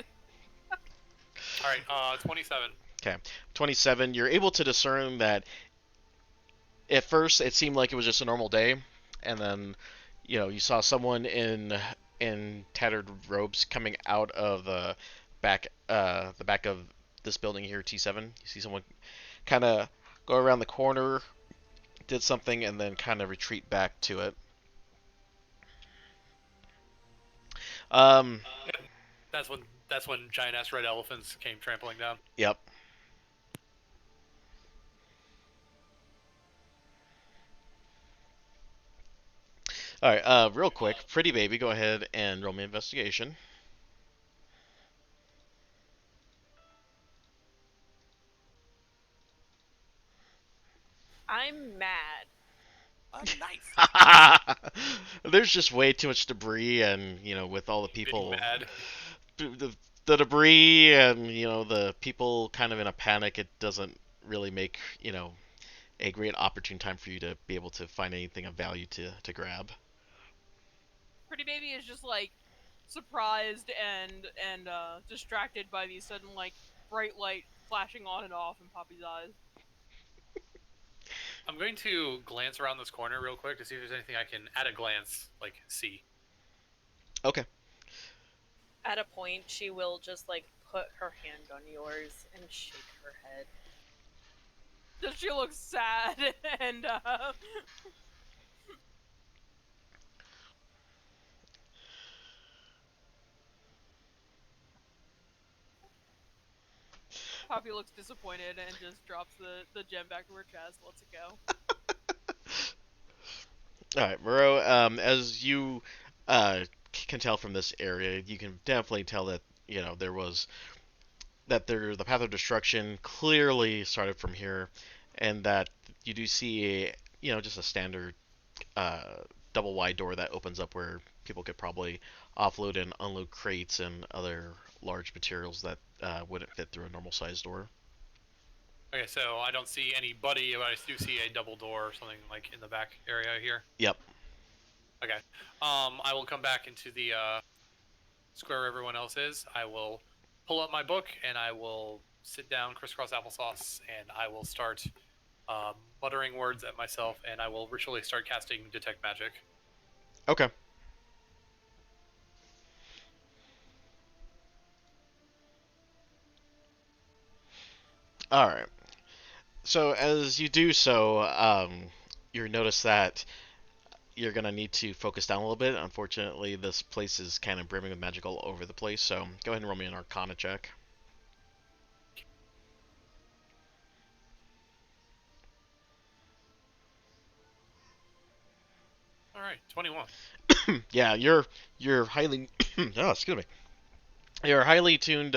All right, 27. Okay, 27. You're able to discern that at first it seemed like it was just a normal day, and then you saw someone in tattered robes coming out of the back of this building here, T7. You see someone kind of go around the corner, did something, and then kind of retreat back to it. That's when giant ass red elephants came trampling down. Yep. All right. Real quick, Pretty Baby, go ahead and roll me investigation. I'm mad. A knife. There's just way too much debris, and with all the people, Mad. the debris, and the people kind of in a panic, it doesn't really make a great opportune time for you to be able to find anything of value to grab. Pretty Baby is just like surprised and distracted by these sudden like bright light flashing on and off in Poppy's eyes. I'm going to glance around this corner real quick to see if there's anything I can, at a glance, see. Okay. At a point, she will just like put her hand on yours and shake her head. Does she look sad and Poppy looks disappointed and just drops the gem back to her chest, lets it go. All right, Moreau. As you can tell from this area, you can definitely tell that the path of destruction clearly started from here, and that you do see just a standard double wide door that opens up where people could probably offload and unload crates and other large materials that wouldn't fit through a normal sized door. Okay, so I don't see anybody, but I do see a double door or something like in the back area here. Yep. Okay. I will come back into the square where everyone else is. I will pull up my book and I will sit down, crisscross applesauce, and I will start muttering words at myself, and I will ritually start casting detect magic. Okay. All right. So as you do so, you notice that you're gonna need to focus down a little bit. Unfortunately, this place is kind of brimming with magic all over the place. So go ahead and roll me an Arcana check. All right, 21. Yeah, you're highly oh, excuse me. Your highly tuned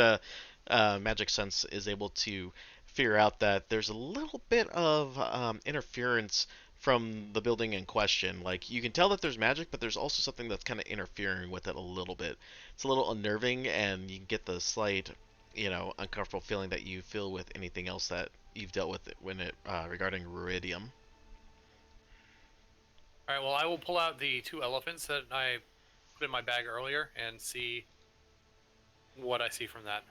magic sense is able to figure out that there's a little bit of interference from the building in question. Like you can tell that there's magic, but there's also something that's kind of interfering with it a little bit. It's a little unnerving, and you can get the slight, uncomfortable feeling that you feel with anything else that you've dealt with when it regarding Ruidium. All right, well, I will pull out the 2 elephants that I put in my bag earlier and see what I see from that.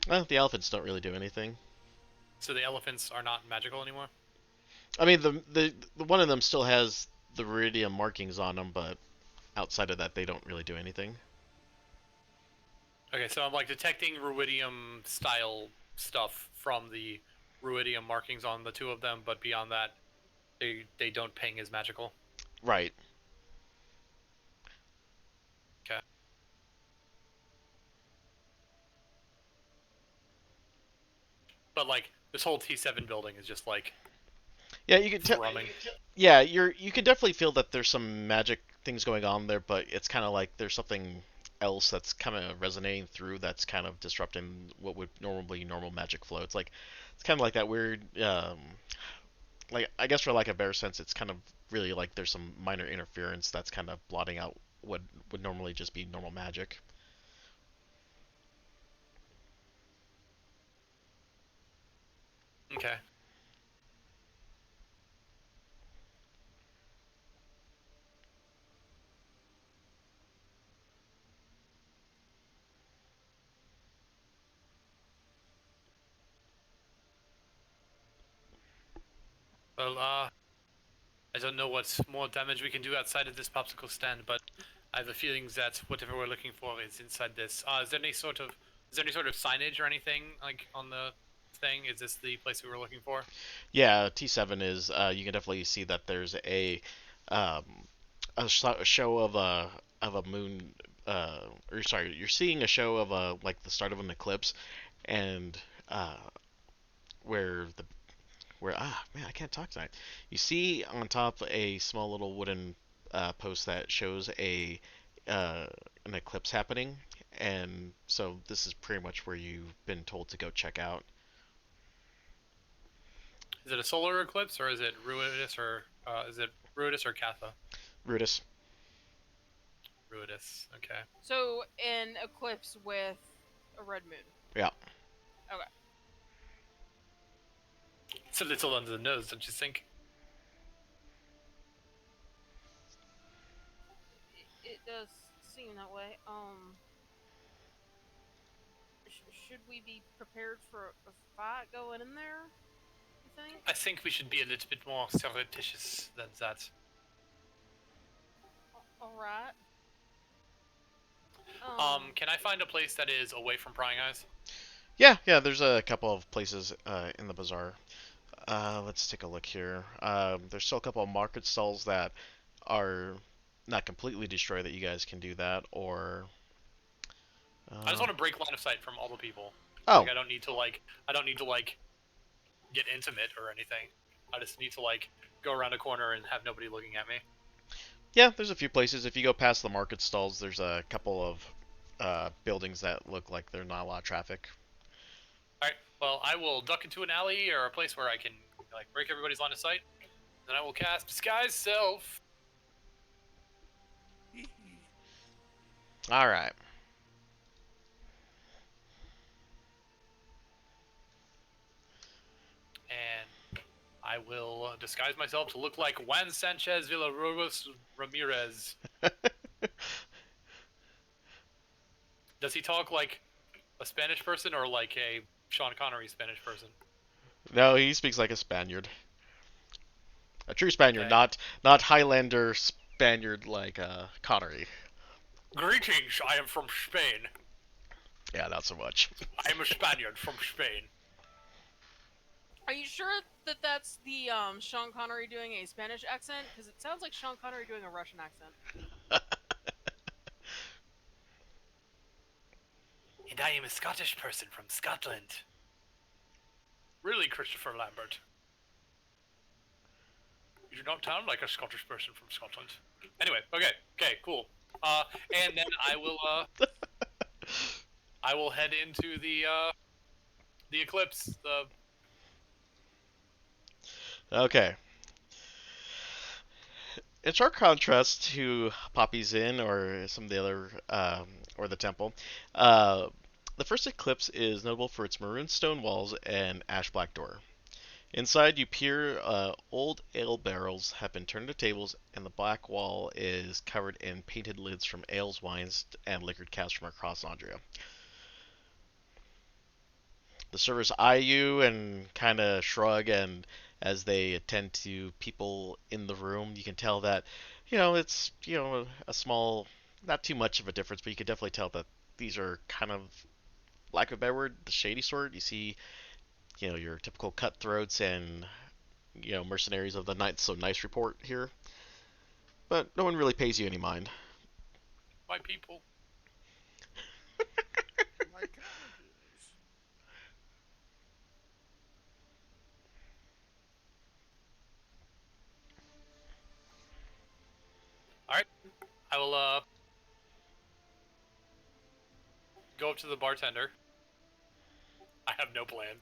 Well, the elephants don't really do anything. So the elephants are not magical anymore? I mean, the one of them still has the Ruidium markings on them, but outside of that, they don't really do anything. Okay, so I'm like detecting ruidium style stuff from the ruidium markings on the 2 of them, but beyond that, they don't ping as magical. Right. Okay. But like this whole T7 building is just like Yeah, you can tell. thrumming. Yeah, you can definitely feel that there's some magic things going on there, but it's kind of like there's something else that's kind of resonating through that's kind of disrupting what would normally normal magic flow. It's kind of like that weird, like I guess for like a better sense, it's kind of really like there's some minor interference that's kind of blotting out what would normally just be normal magic. Okay. Well, I don't know what more damage we can do outside of this popsicle stand, but I have a feeling that whatever we're looking for is inside this. Is there any sort of signage or anything like on the thing? Is this the place we were looking for? Yeah, T7 is. You can definitely see that there's um, a show of a moon. Or sorry, you're seeing a show of a like the start of an eclipse, and uh, where the where man, I can't talk tonight. You see on top a small little wooden post that shows uh, an eclipse happening, and so this is pretty much where you've been told to go check out. Is it a solar eclipse or is it Ruidus or Katha? Rudis. Ruidus. Okay. So an eclipse with a red moon. Yeah. Okay. It's a little under the nose, don't you think? It does seem that way. Should we be prepared for a fight going in there? You think? I think we should be a little bit more surreptitious than that. All right. Can I find a place that is away from prying eyes? Yeah. There's a couple of places in the bazaar. Let's take a look here. There's still a couple of market stalls that are not completely destroyed that you guys can do that, or. I just want to break line of sight from all the people. Oh, Like I don't need to like get intimate or anything. I just need to like go around a corner and have nobody looking at me. yeah, there's a few places. If you go past the market stalls, there's a couple of buildings that look like there's not a lot of traffic. All right. Well, I will duck into an alley or a place where I can like break everybody's line of sight. Then I will cast disguise self. All right. And I will disguise myself to look like Juan Sanchez Villarobos Ramirez. Does he talk like a Spanish person or like a Sean Connery Spanish person? No, he speaks like a Spaniard. A true Spaniard, Okay. not Highlander Spaniard like Connery. Greetings, I am from Spain. Yeah, not so much. I am a Spaniard from Spain. Are you sure that that's the Sean Connery doing a Spanish accent? Because it sounds like Sean Connery doing a Russian accent. And I am a Scottish person from Scotland. Really, Christopher Lambert? You do not sound like a Scottish person from Scotland. Anyway, okay, cool. And then I will head into the eclipse. Okay. In stark contrast to Poppy's Inn or some of the other, or the temple, the first eclipse is notable for its maroon stone walls and ash black door. Inside, you peer. Old ale barrels have been turned to tables, and the black wall is covered in painted lids from ales, wines, and liquored casks from across Andria. The servers eye you and kind of shrug, and as they attend to people in the room, you can tell that, it's, a small, not too much of a difference, but you can definitely tell that these are kind of, lack of a better word, the shady sort. You see, your typical cutthroats and, mercenaries of the Not So Nice report here, but no one really pays you any mind. My people. My cabbages. I will go up to the bartender. I have no plan.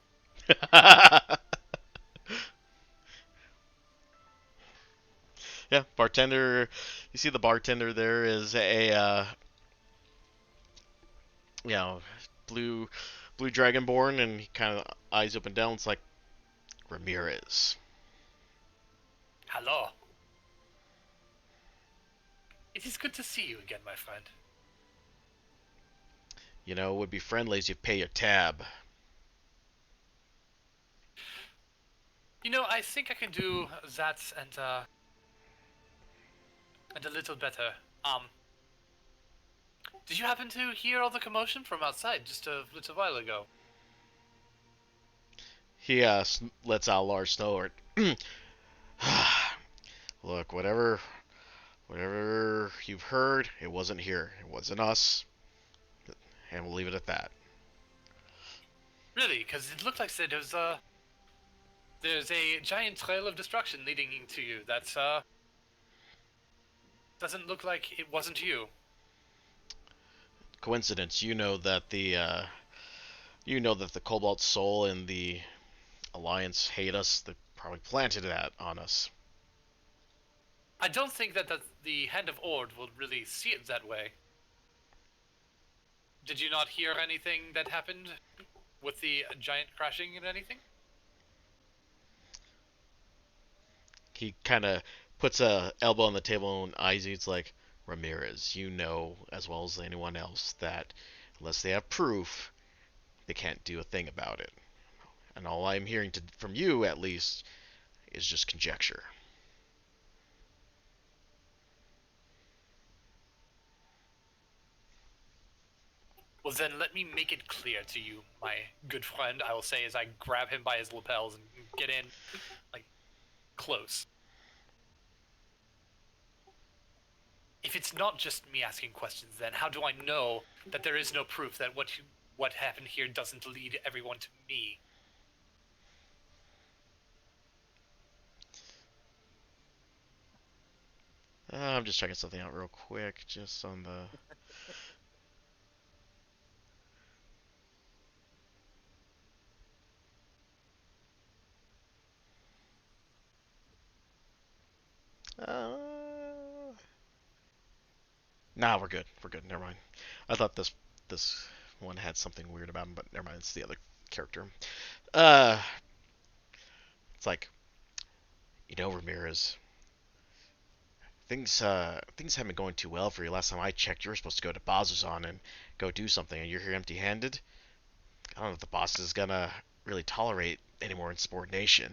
Yeah, bartender. You see the bartender there is a, you know, blue, blue dragonborn, and he kind of eyes open down. It's like Ramirez. Hello. It is good to see you again, my friend. Would be friendly as you pay your tab. I think I can do that and a little better. Did you happen to hear all the commotion from outside just a little while ago? He lets out a large snort. Look, whatever you've heard, it wasn't here. It wasn't us, and we'll leave it at that. Really? Because it looked like there's a giant trail of destruction leading to you. That's doesn't look like it wasn't you. Coincidence. You know that the Cobalt Soul and the Alliance hate us. They probably planted that on us. I don't think that the Hand of Ord will really see it that way. Did you not hear anything that happened with the giant crashing and anything? He kind of puts a elbow on the table and eyes you. It's like, Ramirez, you know as well as anyone else that unless they have proof, they can't do a thing about it. And all I'm hearing from you, at least, is just conjecture. Well, then let me make it clear to you, my good friend, I will say as I grab him by his lapels and get in, close. If it's not just me asking questions, then how do I know that there is no proof that what happened here doesn't lead everyone to me? I'm just checking something out real quick, just on the. Nah, we're good. We're good. Never mind. I thought this one had something weird about him, but never mind. It's the other character. Uh, it's like You know, Ramirez, things haven't been going too well for you. Last time I checked, you were supposed to go to Bazuzan and go do something, and you're here empty-handed. I don't know if the boss is gonna really tolerate any more insubordination.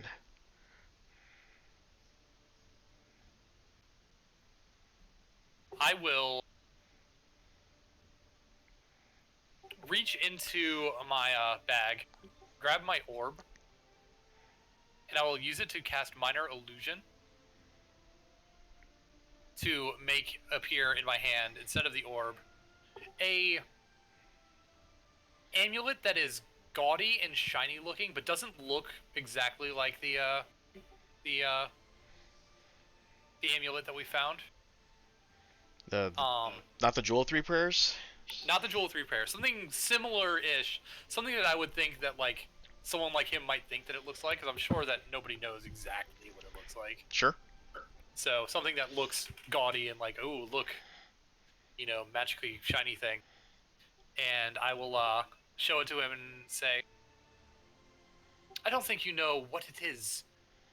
I will reach into my bag, grab my orb, and I will use it to cast Minor Illusion to make appear in my hand, instead of the orb, a amulet that is gaudy and shiny looking, but doesn't look exactly like the amulet that we found. The not the Jewel of Three Prayers. Not the Jewel of Three Prayers. Something similar-ish. Something that I would think that, like, someone like him might think that it looks like, because I'm sure that nobody knows exactly what it looks like. Sure. So, something that looks gaudy and like, oh, look, you know, magically shiny thing. And I will, show it to him and say, I don't think you know what it is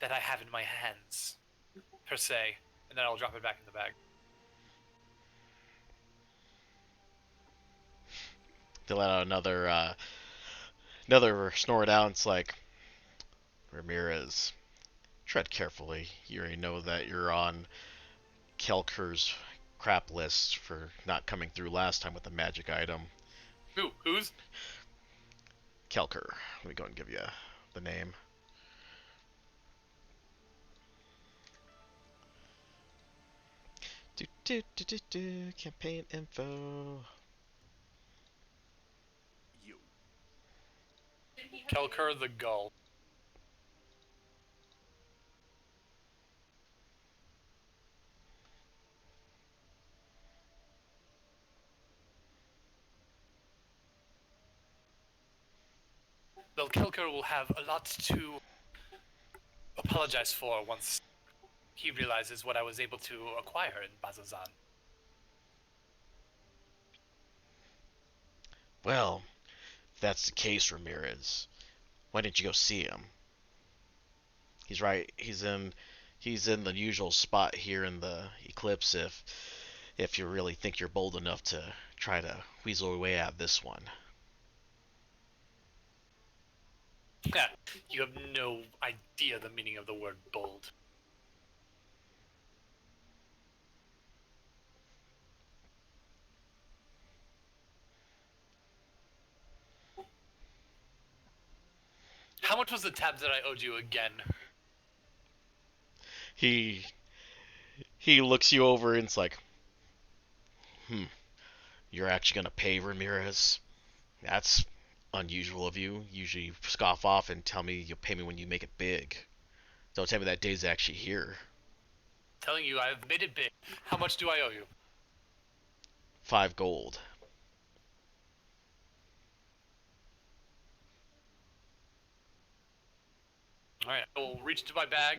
that I have in my hands, per se. And then I'll drop it back in the bag. They let out another snort out. It's like, Ramirez, tread carefully. You already know that you're on Kelker's crap list for not coming through last time with the magic item. Who's? Kelker. Let me go and give you the name. Campaign info. You. Kelker the Gull. Well, Kelker will have a lot to apologize for once he realizes what I was able to acquire in Bazazan. Well, if that's the case, Ramirez, why didn't you go see him? He's right. He's in the usual spot here in the Eclipse. If you really think you're bold enough to try to weasel your way out of this one. You have no idea the meaning of the word bold. How much was the tab that I owed you again? He looks you over and it's like, you're actually gonna pay, Ramirez? That's unusual of you. Usually you scoff off and tell me you'll pay me when you make it big. Don't tell me that day's actually here. Telling you I've made it big. How much do I owe you? 5 gold. Alright, I will reach into my bag,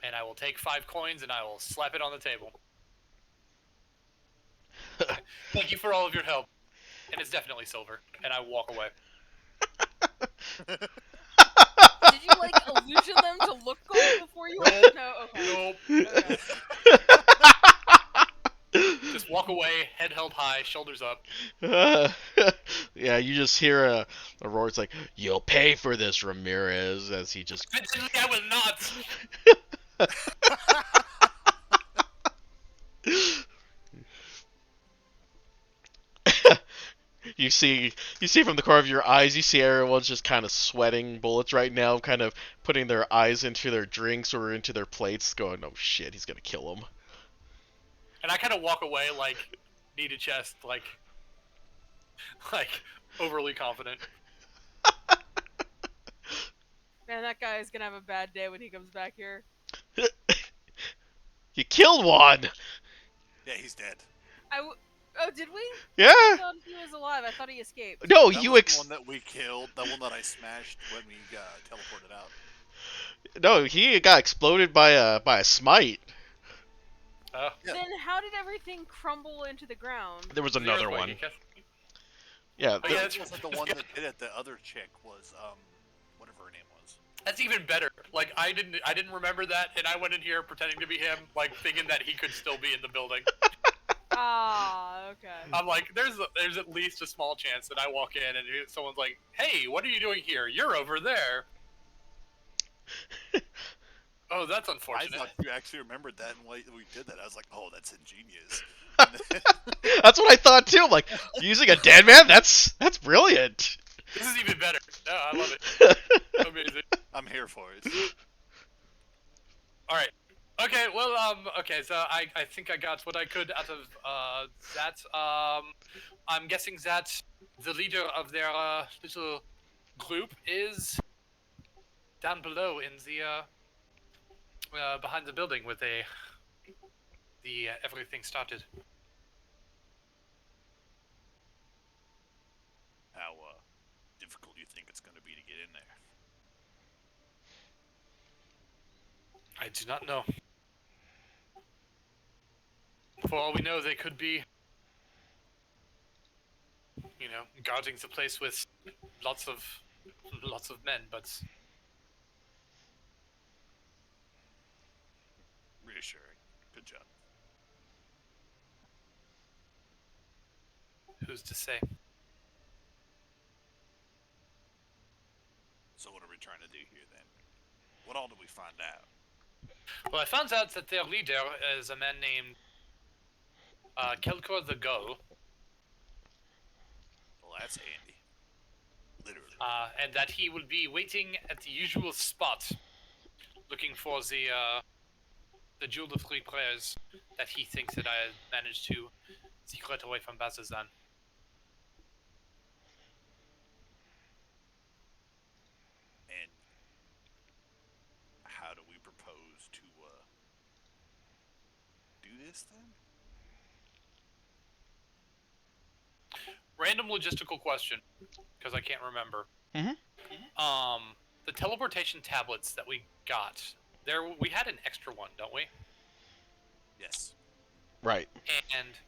and I will take 5 coins, and I will slap it on the table. Thank you for all of your help. And it's definitely silver. And I walk away. Did you like illusion them to look gold before you went? No, okay. Nope. Okay. Just walk away, head held high, shoulders up. Yeah, you just hear a roar. It's like, you'll pay for this, Ramirez, as he just... I will not! You see from the corner of your eyes, you see everyone's just kind of sweating bullets right now, kind of putting their eyes into their drinks or into their plates, going, oh shit, he's gonna kill him. And I kind of walk away, like, knee to chest, like overly confident. Man, that guy is gonna have a bad day when he comes back here. You killed one! Yeah, he's dead. Oh, did we? Yeah! I thought he was alive. I thought he escaped. No, That you was the one that we killed, the one that I smashed when we teleported out. No, he got exploded by a smite. Yeah. Then how did everything crumble into the ground? There was another one. Yeah, Oh, yeah, It wasn't the one that did it. The other chick was, whatever her name was. That's even better. Like I didn't remember that, and I went in here pretending to be him, like thinking that he could still be in the building. Ah, okay. I'm like, there's at least a small chance that I walk in and someone's like, "Hey, what are you doing here? You're over there." Oh, that's I unfortunate. thought you actually remembered that, and why we did that. I was like, oh, that's ingenious. That's what I thought too. I'm like, using a dead man? That's brilliant. This is even better. No, I love it. Amazing. I'm here for it. All right. Okay. Well, okay. So I think I got what I could out of that. I'm guessing that the leader of their little group is down below in the behind the building where the everything started. How difficult do you think it's going to be to get in there? I do not know. For all we know, they could be, guarding the place with lots of men. But Reassuring. Good job. who's to say? So what are we trying to do here then? What all did we find out? Well, I found out that their leader is a man named Kelkor the Gull, Well, that's handy. Literally. and that he will be waiting at the usual spot, looking for the Jewel of Three Prayers that he thinks that I managed to secret away from Bazazan. And how do we propose to do this then? Random logistical question, because I can't remember. Mhm. The teleportation tablets that we got, we had an extra one, don't we? Yes. Right. And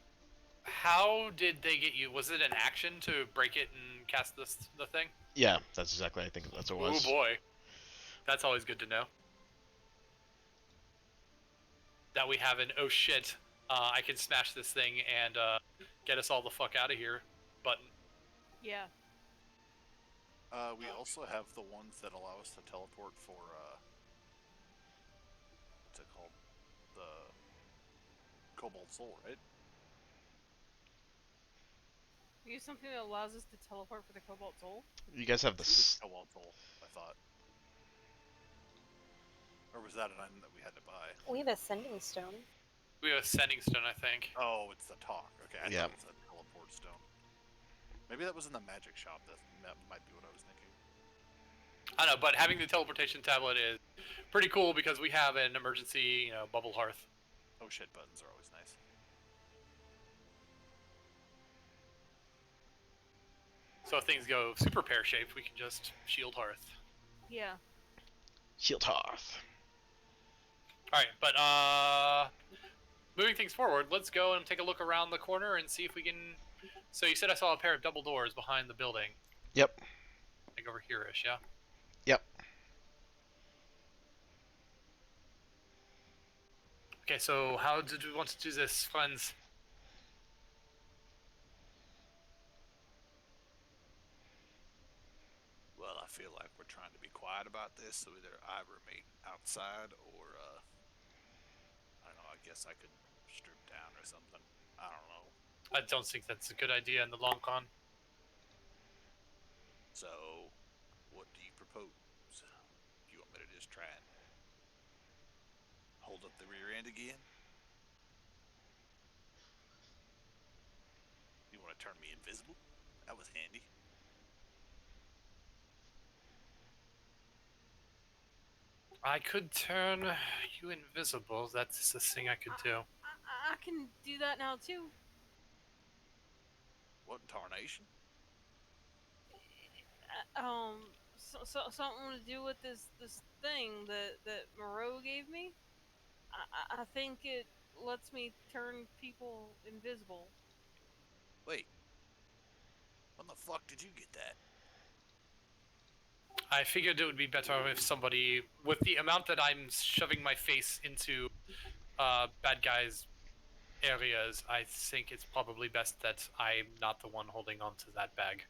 how did they get you? Was it an action to break it and cast the thing? Yeah, that's exactly. I think that's what it was. Oh boy, that's always good to know. That we have an oh shit, I can smash this thing and get us all the fuck out of here button. Yeah. We also have the ones that allow us to teleport for what's it called? The Cobalt Soul, right? Use something that allows us to teleport for the Cobalt Soul. You guys have It was this. Cobalt Soul, I thought. Or was that an item that we had to buy? We have a sending stone. We have a sending stone, I think. Oh, it's the talk. Okay, I Yeah. thought it was a teleport stone. Maybe that was in the magic shop. That might be what I was thinking. I know, but having the teleportation tablet is pretty cool because we have an emergency, bubble hearth. Oh shit, buttons are always nice. So if things go super pear-shaped, we can just shield hearth. Yeah. Shield Hearth. All right, but moving things forward, let's go and take a look around the corner and see if we can. So you said I saw a pair of double doors behind the building. Yep. Like over here-ish, yeah? Yep. Okay, so how did we want to do this, friends? Well, I feel like we're trying to be quiet about this, so either I remain outside or, I don't know, I guess I could strip down or something. I don't know. I don't think that's a good idea in the long con. So, what do you propose? Do you want me to just try and hold up the rear end again? You want to turn me invisible? That was handy. I could turn you invisible. That's the thing I could do. I can do that now too. What in tarnation? Something to do with this thing that Moreau gave me. I think it lets me turn people invisible. Wait. When the fuck did you get that? I figured it would be better if somebody, with the amount that I'm shoving my face into bad guys' areas, I think it's probably best that I'm not the one holding on to that bag.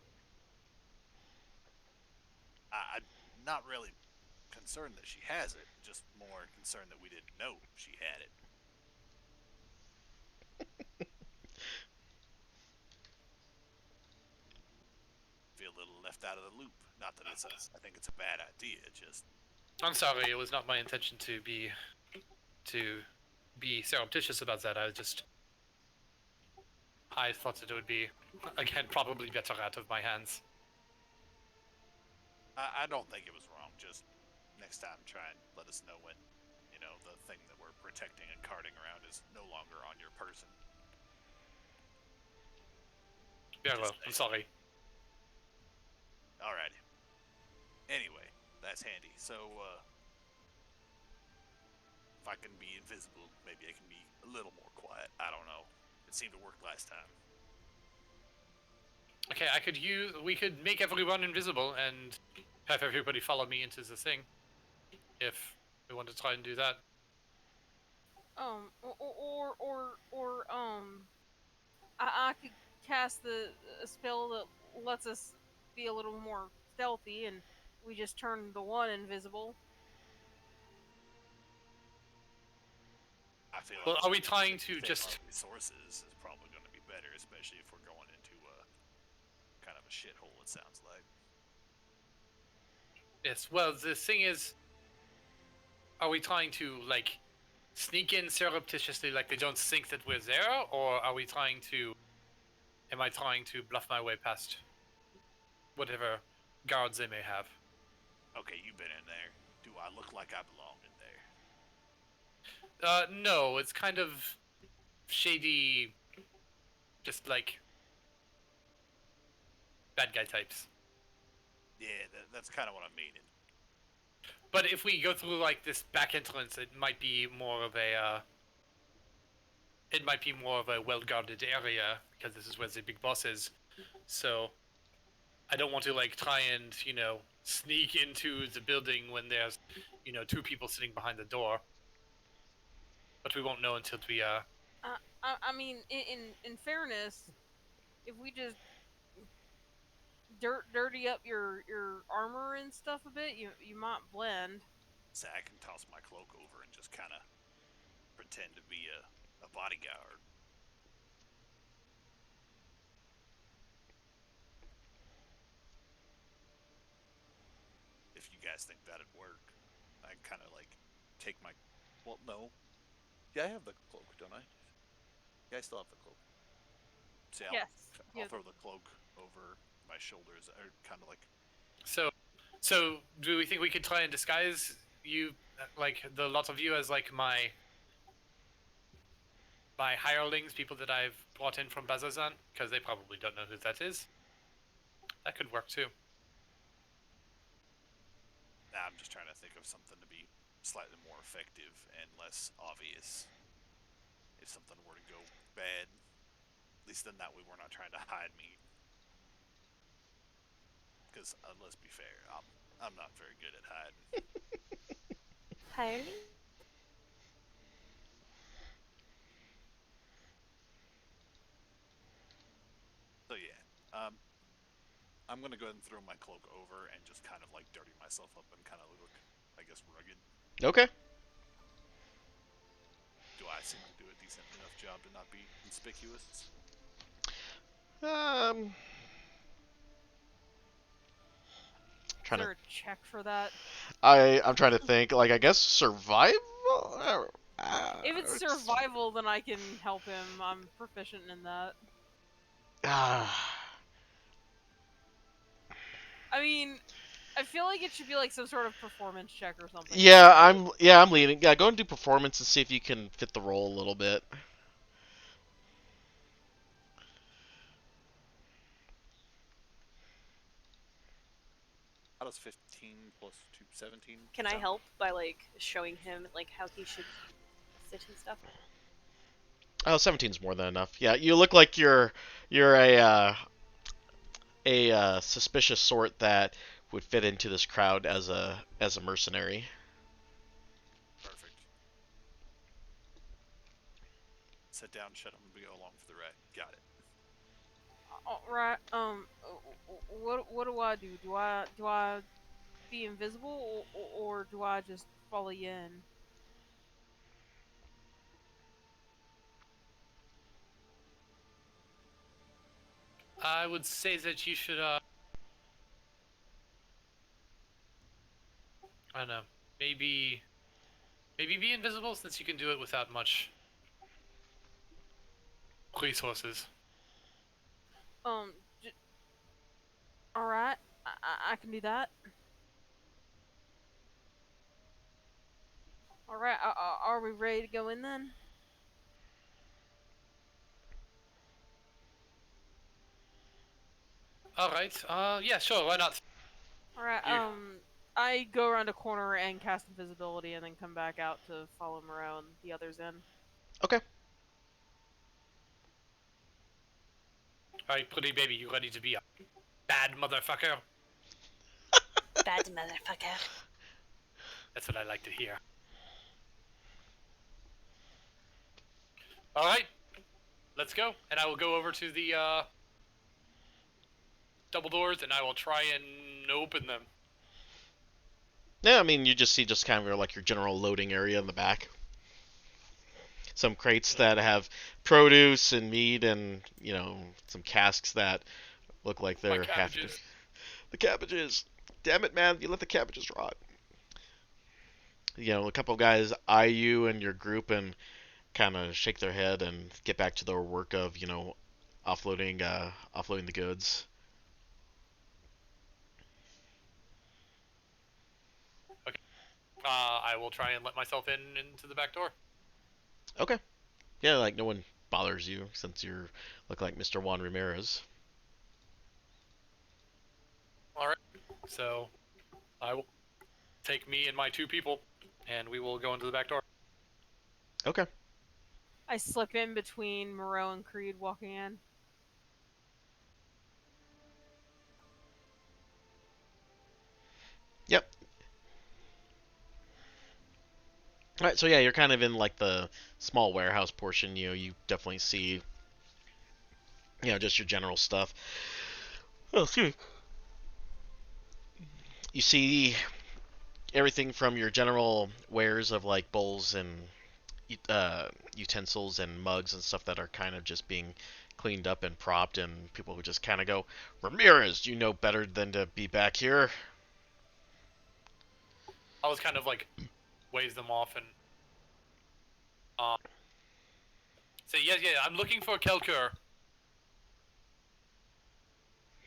I'm not really concerned that she has it, just more concerned that we didn't know she had it. Feel a little left out of the loop. Not that I think it's a bad idea. Just I'm sorry, it was not my intention to be surreptitious about that. I thought that it would be, again, probably better out of my hands. I don't think it was wrong. Just next time, try and let us know when, the thing that we're protecting and carting around is no longer on your person. Very well, I'm sorry. Alrighty. Anyway, that's handy. So, if I can be invisible, maybe I can be a little more quiet. I don't know. It seemed to work last time. Okay, we could make everyone invisible and have everybody follow me into the thing. If we want to try and do that. I could cast a spell that lets us be a little more stealthy, and we just turn the one invisible. I feel Well, like are we trying to save just... our resources is probably going to be better, especially if we're going into a kind of a shithole, it sounds like. Yes, well, the thing is, are we trying to, like, sneak in surreptitiously like they don't think that we're there, or am I trying to bluff my way past whatever guards they may have? Okay, you've been in there. Do I look like I belong in there? No, it's kind of shady, just like bad guy types. Yeah, that's kind of what I'm meaning. But if we go through like this back entrance, it might be more of a well-guarded area because this is where the big boss is. So I don't want to like try and sneak into the building when there's two people sitting behind the door. But we won't know until we I mean, in fairness, if we just dirty up your armor and stuff a bit, you might blend. So I can toss my cloak over and just kind of pretend to be a bodyguard. If you guys think that'd work, I kind of like take my... Well, no. Yeah, I have the cloak, don't I? Yeah, I still have the cloak. See, Yes. I'll throw the cloak over my shoulders, or kind of like... So do we think we could try and disguise you, like the lot of you, as like my hirelings, people that I've brought in from Bazazan, because they probably don't know who that is. That could work too. Nah, I'm just trying to think of something to be slightly more effective and less obvious. If something were to go bad, at least then that way we're not trying to hide me. Because let's be fair, I'm not very good at hiding. Hiding? So yeah, I'm gonna go ahead and throw my cloak over and just kind of like dirty myself up and kind of look, I guess, rugged. Okay. Do I seem to do a decent enough job to not be conspicuous? Is there a check for that? I'm trying to think. Like, I guess survival. If it's survival, then I can help him. I'm proficient in that. I mean, I feel like it should be like some sort of performance check or something. Yeah, I'm leaning. Yeah, go and do performance and see if you can fit the role a little bit. How does 15 plus 2, 17? Can I help by like showing him like how he should sit and stuff? Oh, 17's more than enough. Yeah, you look like you're a suspicious sort that would fit into this crowd as a mercenary. Perfect. Sit down, shut up, and we go along for the ride. Got it. All right. What do I do? Do I be invisible, or do I just follow you in? I would say that you should, I don't know, maybe be invisible since you can do it without much resources. J- all right. I can do that. All right. Are we ready to go in then? All right. Yeah, sure. Why not? All right. You. I go around a corner and cast invisibility, and then come back out to follow Moreau and the others in. Okay. All right, pretty baby, you ready to be a bad motherfucker? Bad motherfucker. That's what I like to hear. All right, let's go. And I will go over to the double doors, and I will try and open them. Yeah, I mean, you just see just kind of like your general loading area in the back. Some crates that have produce and meat, and some casks that look like My they're half. cabbages. The cabbages. Damn it, man! You let the cabbages rot. A couple of guys eye you and your group and kind of shake their head and get back to their work of offloading the goods. I will try and let myself into the back door. Okay. Yeah, like no one bothers you since you look like Mr. Juan Ramirez. All right. So I will take me and my 2 people, and we will go into the back door. Okay. I slip in between Moreau and Creed walking in. Yep. All right, so yeah, you're kind of in like the small warehouse portion. You definitely see, just your general stuff. Oh, excuse me. You see everything from your general wares of like bowls and utensils and mugs and stuff that are kind of just being cleaned up and propped, and people would just kind of go, Ramirez, you know better than to be back here. I was kind of like waves them off and say, yeah, I'm looking for Kelkur.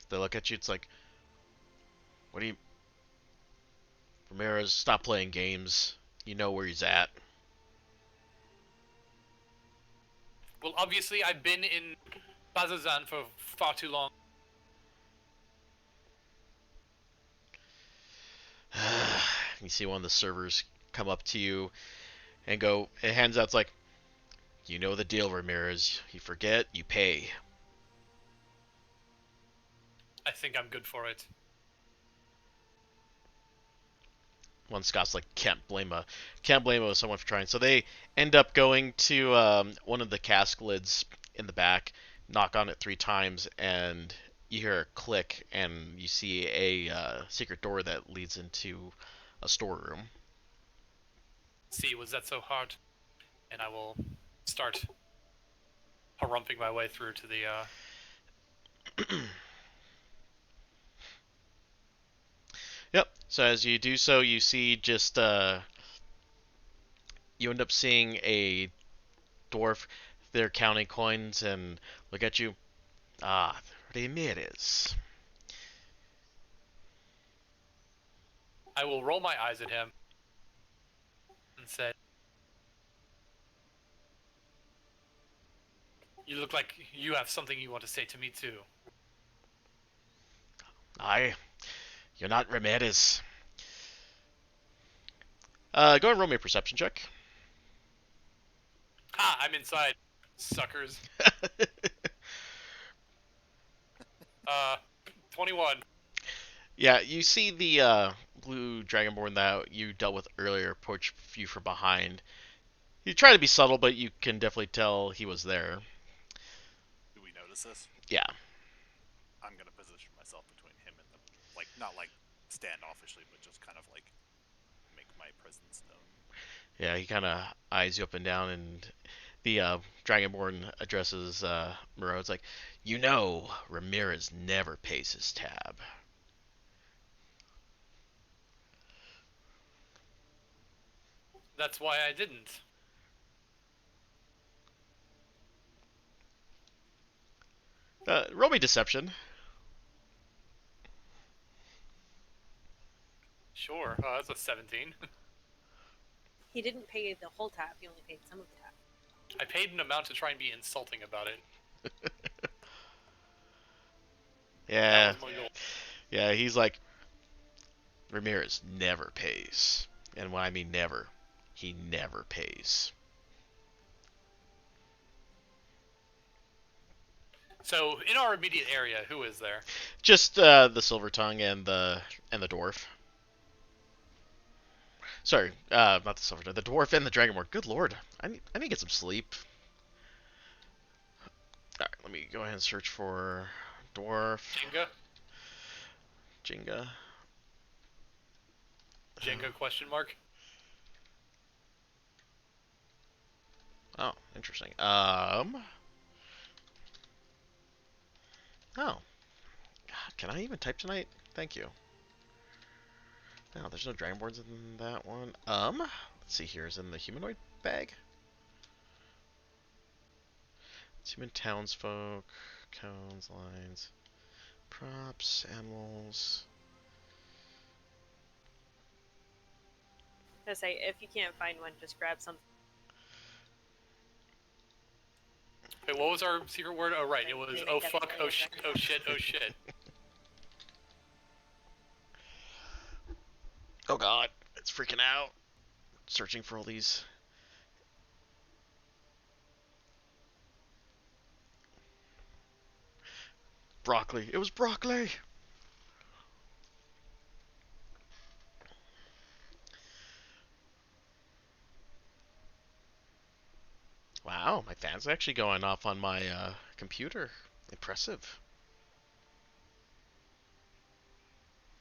They look at you, it's like, what do you... Ramirez, stop playing games. You know where he's at. Well, obviously, I've been in Bazazan for far too long. You see one of the servers come up to you and go, it hands out, it's like, you know the deal, Ramirez. You forget, you pay. I think I'm good for it. One Scott's like, can't blame someone for trying. So they end up going to one of the cask lids in the back, knock on it 3 times, and you hear a click, and you see a secret door that leads into a storeroom. See, was that so hard? And I will start harumping my way through to the Yep. So as you do so, you see just you end up seeing a dwarf there counting coins and look at you. Ah, Ramirez. I will roll my eyes at him and say, you look like you have something you want to say to me too. You're not Ramirez. Go ahead and roll me a perception check. Ha! I'm inside, suckers. 21. Yeah, you see the blue dragonborn that you dealt with earlier approach you from behind. You try to be subtle, but you can definitely tell he was there. Do we notice this? Yeah. I'm gonna position myself between him and the, like, not like standoffishly, but just kind of like make my presence known. Yeah, he kind of eyes you up and down, and the dragonborn addresses Moreau. It's like, you know, Ramirez never pays his tab. That's why I didn't. Roll me deception. Sure. That's a 17. He didn't pay the whole tab. He only paid some of the tab. I paid an amount to try and be insulting about it. Yeah, That was my goal. yeah. He's like, Ramirez never pays, and when I mean never, he never pays. So, in our immediate area, who is there? Just the silver tongue and the dwarf. Sorry, not the silver tongue, the dwarf and the dragonborn. Good lord, I need to get some sleep. All right, let me go ahead and search for dwarf. Jenga? Jenga. Jenga question mark? Oh, interesting. Oh. Can I even type tonight? Thank you. No, there's no dragonborns in that one. Let's see here. Is in the humanoid bag? It's human townsfolk, cones, lines, props, animals. I say, if you can't find one, just grab something. Wait, what was our secret word? Oh, right. It was, Maybe oh that's fuck, the oh shit, oh shit, oh shit. Oh god, it's freaking out. Searching for all these. Broccoli. It was broccoli! Wow, my fan's actually going off on my computer. Impressive.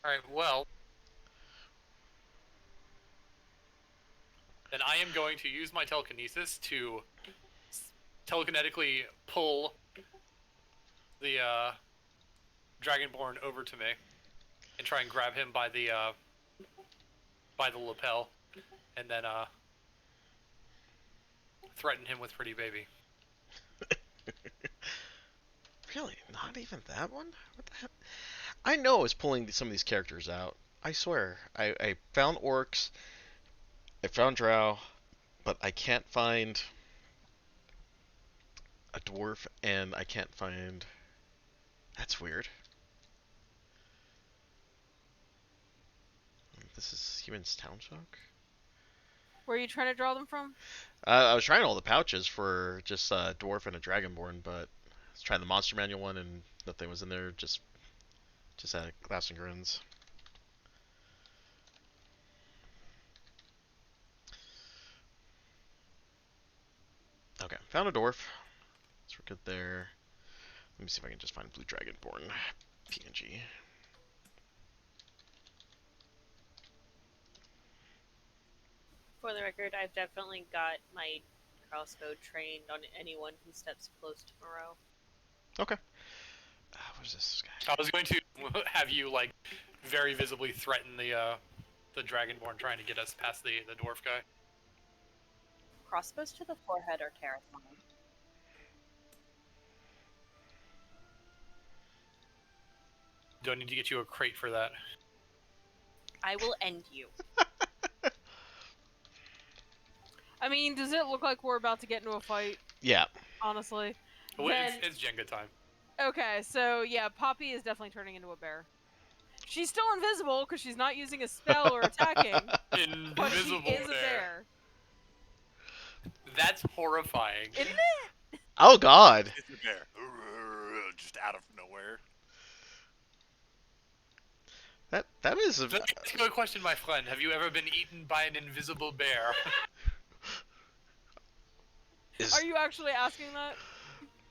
Alright, well. Then I am going to use my telekinesis to telekinetically pull the Dragonborn over to me and try and grab him by the lapel, and then threaten him with Pretty Baby. Really? Not even that one? What the hell? I know I was pulling some of these characters out. I swear. I found orcs. I found drow. But I can't find a dwarf, and I can't find... That's weird. This is Human's Townsfolk? Where are you trying to draw them from? I was trying all the pouches for just a dwarf and a dragonborn, but I was trying the Monster Manual one, and nothing was in there. Just had glass and grins. Okay, found a dwarf. So we're good there. Let me see if I can just find Blue Dragonborn PNG. For the record, I've definitely got my crossbow trained on anyone who steps close to Moreau. Okay. What is this guy? I was going to have you like very visibly threaten the Dragonborn trying to get us past the dwarf guy. Crossbows to the forehead are terrifying. Do I need to get you a crate for that? I will end you. I mean, does it look like we're about to get into a fight? Yeah. Honestly. Well, Then- it's Jenga time. Okay, so yeah, Poppy is definitely turning into a bear. She's still invisible because she's not using a spell or attacking, but she Invisible is a bear. That's horrifying. Isn't it? Oh god. It's a bear. Just out of nowhere. That is a, Let me ask you a question, my friend. Have you ever been eaten by an invisible bear? is Are you actually asking that?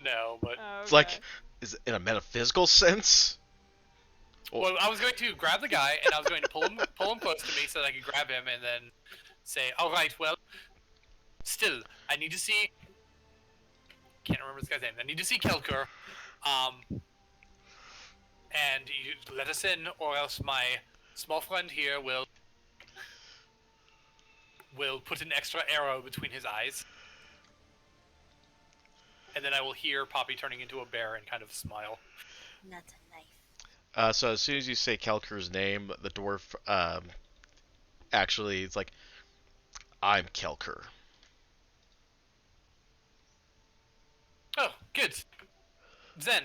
No, but Oh, it's okay. like is it in a metaphysical sense? well, I was going to grab the guy and I was going to pull him close to me so that I could grab him and then say, "All right, well, still, I need to see." Can't remember this guy's name. I need to see Kelkur. And you let us in, or else my small friend here will put an extra arrow between his eyes. And then I will hear Poppy turning into a bear and kind of smile. Not a knife. So as soon as you say Kelkur's name, the dwarf actually it's like, I'm Kelkur. Oh, good. Then,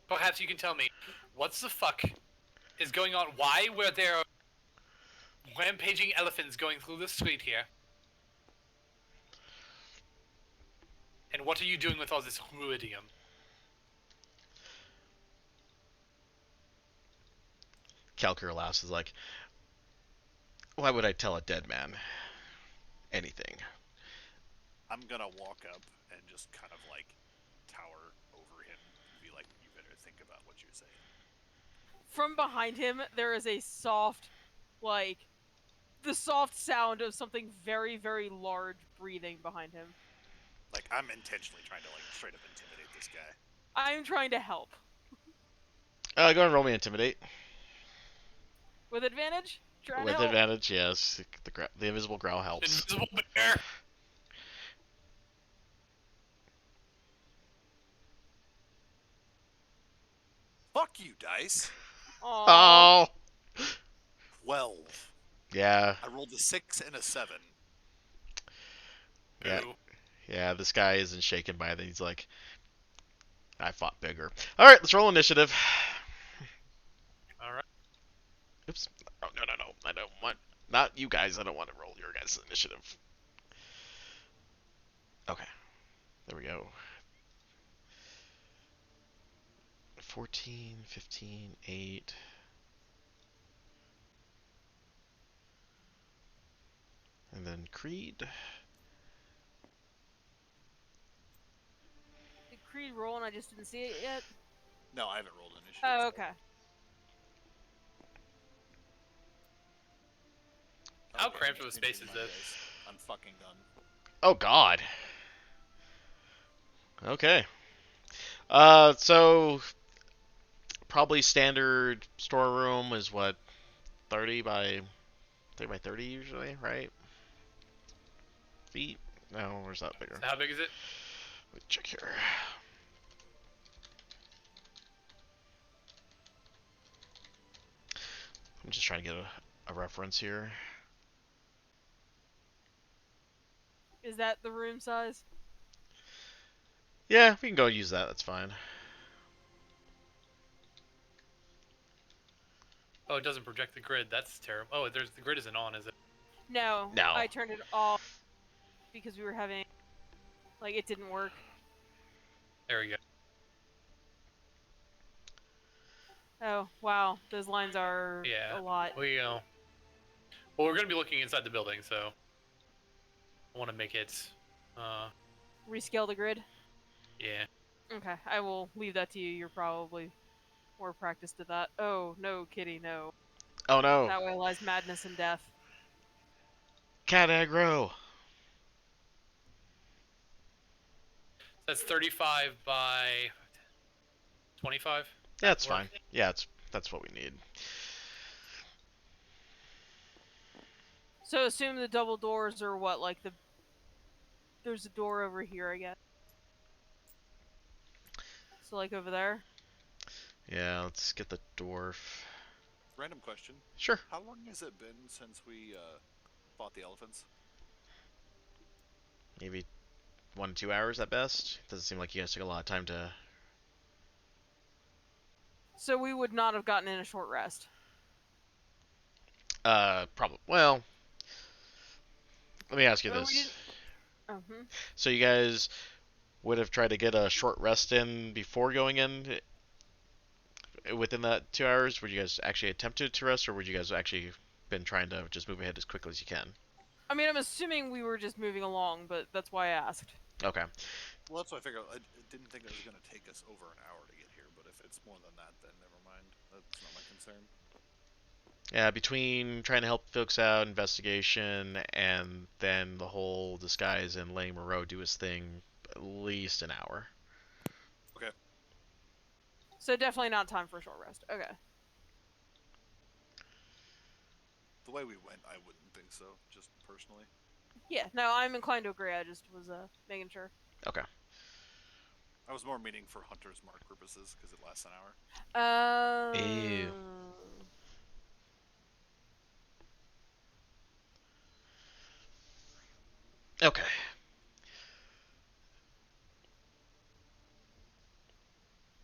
perhaps you can tell me, what's the fuck is going on? Why were there rampaging elephants going through the street here? And what are you doing with all this ruidium? Kelkur laughs. Is like, why would I tell a dead man anything? I'm gonna walk up and just kind of like tower over him and be like, "You better think about what you're saying." From behind him, there is a soft, like, the soft sound of something very, very large breathing behind him. Like I'm intentionally trying to like straight up intimidate this guy. I'm trying to help. Go ahead and roll me intimidate. With advantage? Trying With to help. advantage, yes. The invisible growl helps. Invisible bear! Fuck you, dice. Aw. Oh, 12. yeah, I rolled a 6 and a 7. yeah, Ooh. yeah. This guy isn't shaken by it. He's like, I fought bigger. All right, let's roll initiative. Alright. Oops. Oh no, no, no. I don't want. Not you guys. I don't want to roll your guys' initiative. Okay. There we go. 14, 15, 8. And then Creed. Did Creed roll and I just didn't see it yet? No, I haven't rolled initiative. Oh, okay. How Okay, cramped of a just space muting is my this? dice. I'm fucking done. Oh God. Okay. So probably standard storeroom is what 30 by 30 usually, right? Feet? No, where's that bigger? So how big is it? Let me check here. I'm just trying to get a reference here. Is that the room size? Yeah, we can go use that. That's fine. Oh, it doesn't project the grid. That's terrible. Oh, the grid isn't on, is it? No. No. I turned it off because we were having, like, it didn't work. There we go. Oh, wow. Those lines are Yeah. a lot. Well, well, we're going to be looking inside the building, so I want to make it, Rescale the grid? yeah. Okay, I will leave that to you. You're probably more practiced at that. Oh, no, Kitty, no. Oh no. That way lies madness and death. Cat aggro. That's 35 by 25. Yeah, that's Work? fine. Yeah, that's what we need. So assume the double doors are what, like the... There's a door over here, I guess. So, like, over there? Yeah, let's get the dwarf. Random question. Sure. How long has it been since we fought the elephants? Maybe 1 to 2 hours at best. Doesn't seem like you guys took a lot of time to. So we would not have gotten in a short rest. Probably. Well, let me ask you Well, we this. didn't- Uh-huh. So you guys would have tried to get a short rest in before going in, within that 2 hours? Would you guys actually attempted to rest, or would you guys actually been trying to just move ahead as quickly as you can? I mean, I'm assuming we were just moving along, but that's why I asked. Okay. Well, that's what I figured. I didn't think it was going to take us over an hour to get here, but if it's more than that, then never mind. That's not my concern. Yeah, between trying to help folks out, investigation, and then the whole disguise and letting Moreau do his thing, at least an hour. So definitely not time for a short rest. Okay. The way we went, I wouldn't think so, just personally. Yeah, no, I'm inclined to agree. I just was making sure. Okay. I was more meaning for Hunter's Mark purposes, because it lasts an hour. Ew. Okay.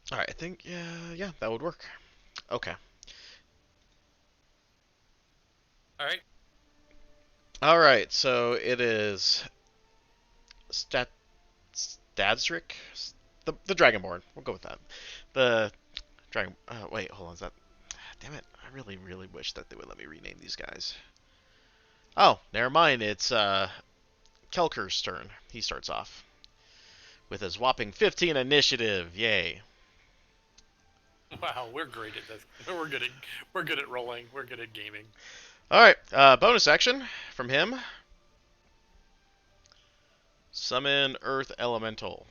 All right. I think yeah, that would work. Okay. All right. All right. So it is Stadric, the Dragonborn. We'll go with that. The Dragon. Wait, hold on. Is that? Damn it! I really wish that they would let me rename these guys. Oh, never mind. It's Kelker's turn. He starts off with his whopping 15 initiative. Yay! Wow, we're great at this. We're good at rolling. We're good at gaming. All right. Bonus action from him. Summon Earth Elemental.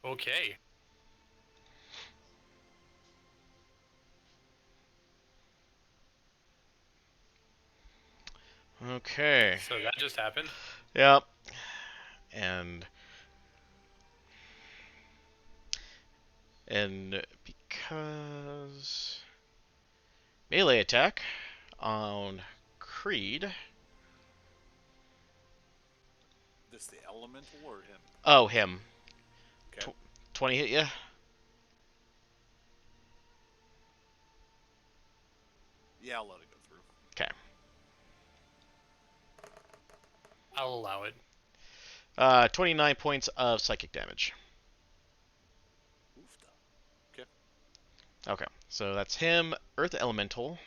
Okay. Okay. So that just happened. Yep. And because melee attack on Creed. This the elemental or him? Oh, him. Okay. 20 hit ya? Yeah, I'll let it go through. Okay. I'll allow it. 29 points of psychic damage. Oofda. Okay. Okay, so that's him. Earth Elemental.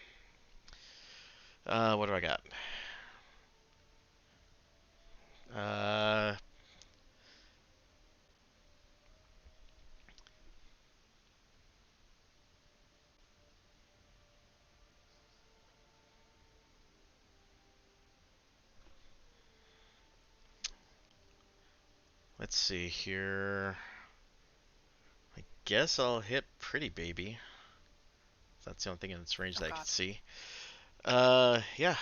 What do I got? Uh, let's see here. I guess I'll hit Pretty Baby. That's the only thing in its range that I can see. Yeah.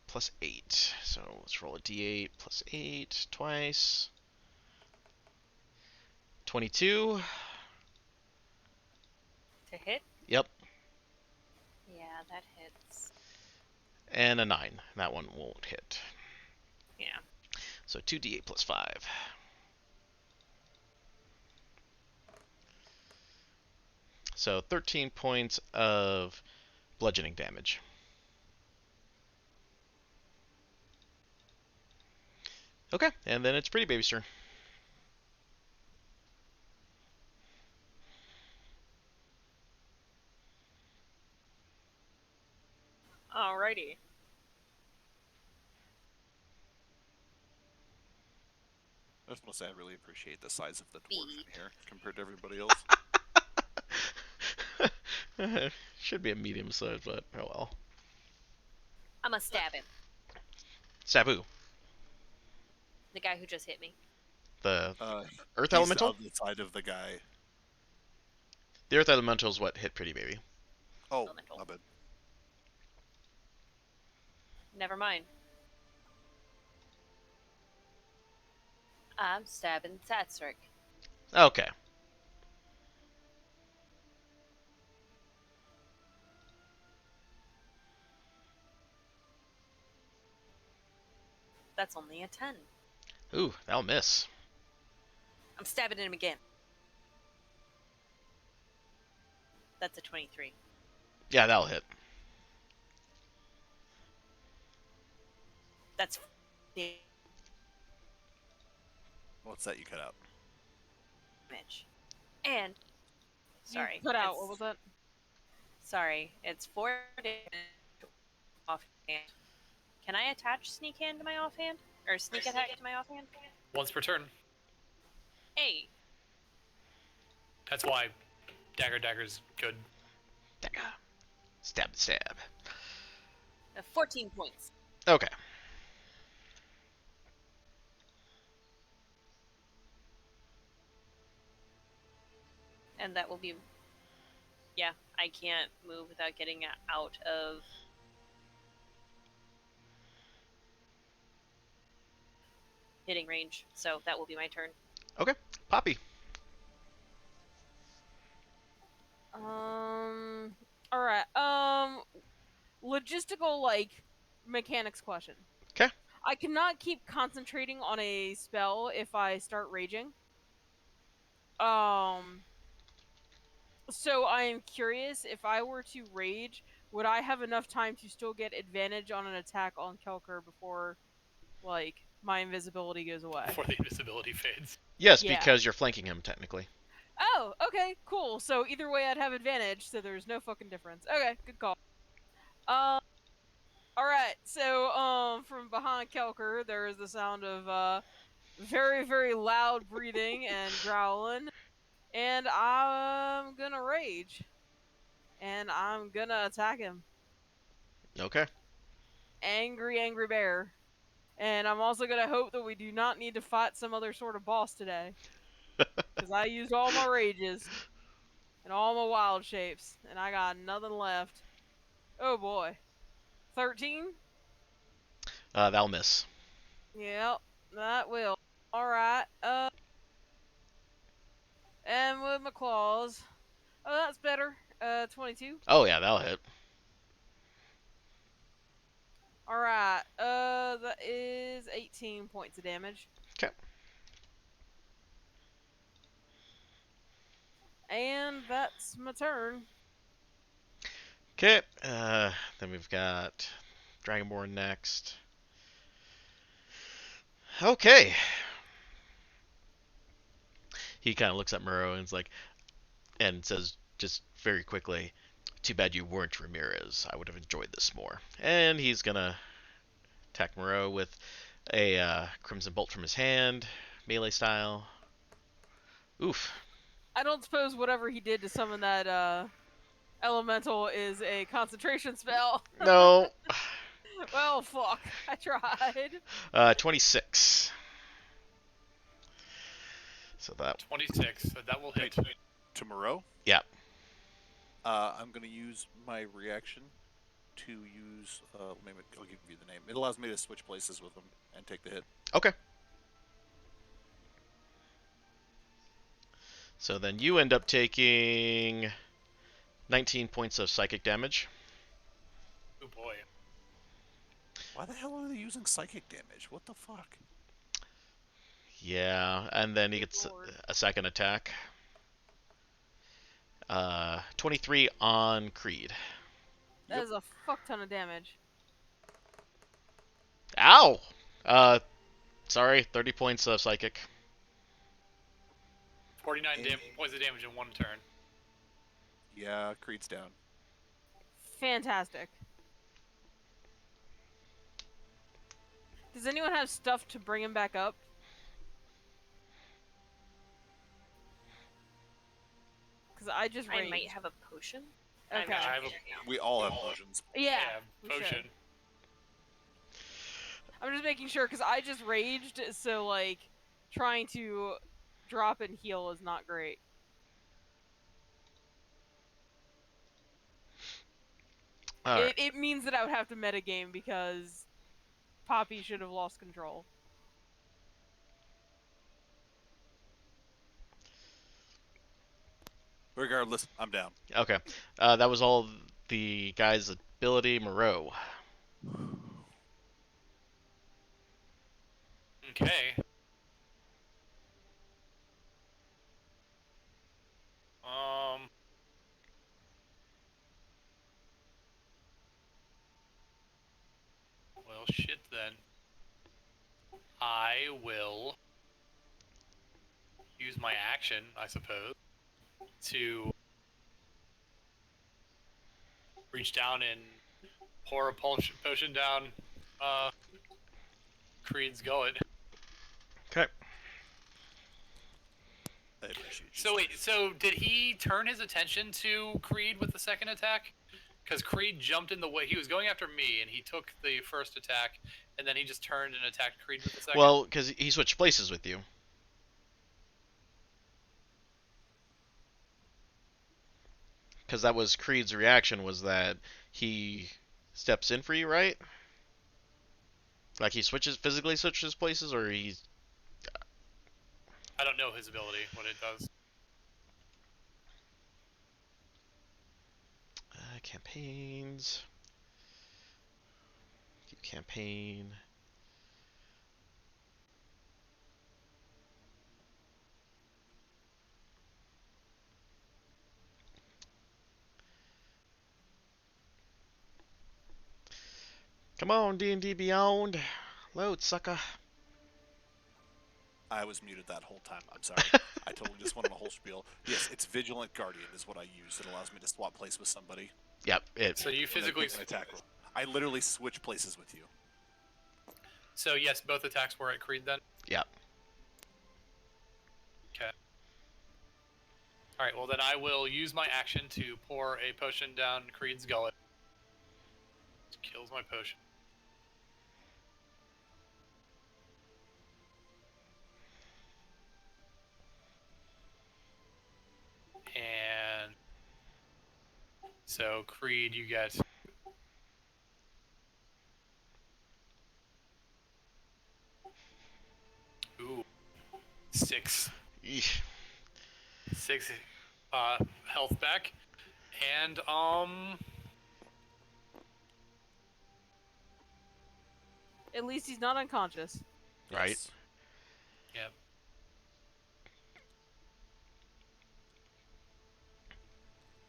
Plus 8. So let's roll a d8 plus 8 twice. 22. To hit? Yep. Yeah, that hits. And a 9. That one won't hit. Yeah. So 2d8 plus 5. So 13 points of bludgeoning damage. Okay, and then it's Pretty Baby's turn. Alrighty. I just want to say I really appreciate the size of the dwarf B. in here compared to everybody else. Should be a medium size, but oh well. I'm gonna stab him. Sabu, The guy who just hit me. the Earth He's Elemental? on the side of the guy. The Earth Elemental is what hit Pretty Baby. Oh, Elemental. my bad. Never mind. I'm stabbing Satsric. Okay. That's only a 10. Ooh, that'll miss. I'm stabbing him again. That's a 23. Yeah, that'll hit. That's What's that you cut out? damage. And sorry, You cut out. it's- What was that? Sorry, it's 4 damage offhand. Can I attach sneak hand to my offhand? Or sneak attack to my offhand? Once per turn. Hey, That's why dagger's good. Dagger. Stab, stab. 14 points. Okay. And that will be. Yeah, I can't move without getting out of. Hitting range, so that will be my turn. Okay. Poppy. All right. Logistical mechanics question. 'Kay. I cannot keep concentrating on a spell if I start raging. So I am curious, if I were to rage, would I have enough time to still get advantage on an attack on Kelker before, my invisibility goes away? Before the invisibility fades. Yes, Yeah. because you're flanking him, technically. Oh, okay, cool. So either way, I'd have advantage, so there's no fucking difference. Okay, good call. Alright, so, from behind Kelker, there is the sound of, very, very loud breathing and growling. And I'm gonna rage. And I'm gonna attack him. Okay. Angry, angry bear. And I'm also gonna hope that we do not need to fight some other sort of boss today. Because I used all my rages. And all my wild shapes. And I got nothing left. Oh boy. 13? That'll miss. Yep, that will. Alright, and with my claws. Oh, that's better. 22. Oh, yeah, that'll hit. Alright, that is 18 points of damage. 'Kay. And that's my turn. Okay. Then we've got Dragonborn next. Okay. He kind of looks at Muro and says just very quickly, "Too bad you weren't Ramirez. I would have enjoyed this more." And he's gonna attack Moreau with a Crimson Bolt from his hand, melee style. Oof. I don't suppose whatever he did to summon that, elemental is a concentration spell. No. Well, fuck. I tried. 26. So that. 26. So that will hit. To Moreau? Yeah. I'm going to use my reaction to use. I'll give you the name. It allows me to switch places with them and take the hit. Okay. So then you end up taking 19 points of psychic damage. Oh boy. Why the hell are they using psychic damage? What the fuck? Yeah, and then he Good gets lord. a second attack. 23 on Creed. That is a fuck ton of damage. Ow! Sorry, 30 points of psychic. 49 points of damage in one turn. Yeah, Creed's down. Fantastic. Does anyone have stuff to bring him back up? Because I just I raged. might have a potion. Okay. I'm not I have sure now. We all have potions. Yeah. we potion. should. I'm just making sure because I just raged, so trying to drop and heal is not great. All right. It means that I would have to metagame because Poppy should have lost control. Regardless, I'm down. Okay. That was all the guy's ability. Moreau. Okay. Well, shit then. I will use my action, I suppose, to reach down and pour a potion down Creed's gullet. Okay. I appreciate you. So wait, so did he turn his attention to Creed with the second attack? Because Creed jumped in the way. He was going after me, and he took the first attack, and then he just turned and attacked Creed with the second. Well, because he switched places with you. Because that was Creed's reaction, was that he steps in for you, right? Like he physically switches places, or he's... I don't know his ability, what it does. Campaigns. View campaign. Come on, D&D Beyond. Load, sucker. I was muted that whole time. I'm sorry. I totally just went on a whole spiel. Yes, it's Vigilant Guardian is what I use. It allows me to swap place with somebody. Yep, it... So you when they physically... pick an attack roll. I literally switch places with you. So yes, both attacks were at Creed then? Yep. Okay. Alright, well then I will use my action to pour a potion down Creed's gullet. Kills my potion. And so Creed, you get ooh 6 Eesh. health back, and At least he's not unconscious. Right. Yes. yep.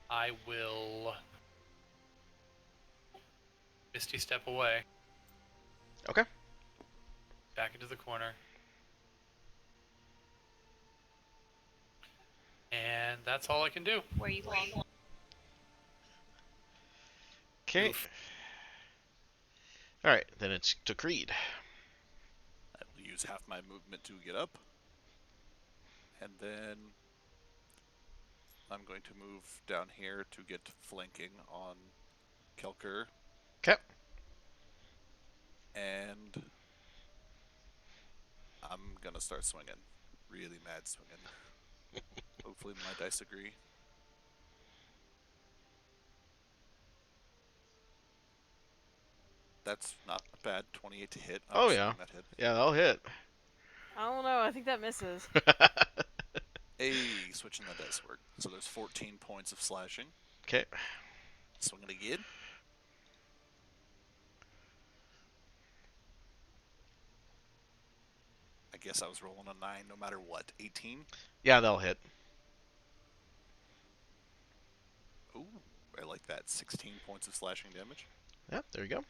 I will Misty step away. Okay. Back into the corner. And that's all I can do. Where you going? Okay. Oof. Alright, then it's to Creed. I will use half my movement to get up. And then I'm going to move down here to get flanking on Kelker. Okay. And I'm going to start swinging. Really mad swinging. Hopefully my dice agree. That's not bad. 28 to hit. I'm Oh, assuming yeah. That hit. Yeah, that'll hit. I don't know. I think that misses. Hey, switching the dice work. So there's 14 points of slashing. Okay. Swinging again. I guess I was rolling a 9 no matter what. 18. Yeah, that'll hit. Ooh, I like that. 16 points of slashing damage. Yep, there you go.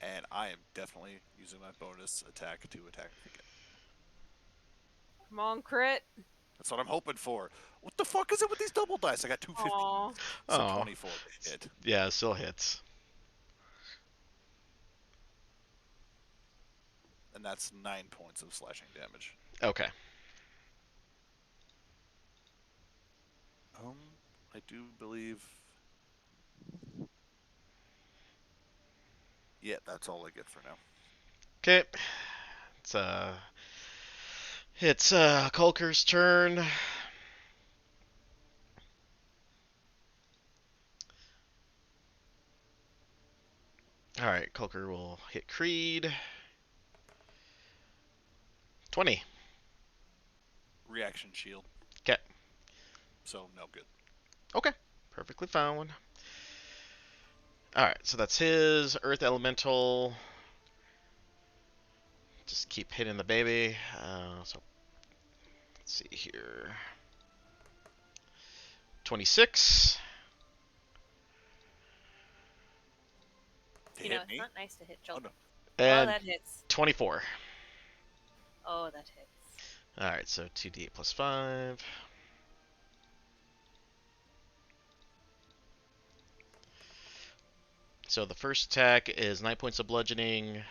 And I am definitely using my bonus attack to attack again. Come on, crit. That's what I'm hoping for. What the fuck is it with these double dice? I got 250. Aw. So Aw. 24 to hit. Yeah, it still hits. And that's 9 points of slashing damage. Okay. I do believe... Yeah, that's all I get for now. Okay. It's Kulker's turn. Alright, Kulker will hit Creed. 20. Reaction shield. 'Kay. So, no good. Okay. Perfectly fine. Alright, so that's his Earth Elemental. Just keep hitting the baby. So let's see here. 26. To You know, hit it's me? not nice to hit Oh, children. no. Oh, And that hits. 24. Oh, that hits. Alright, so 2d8 plus 5. So the first attack is 9 points of bludgeoning.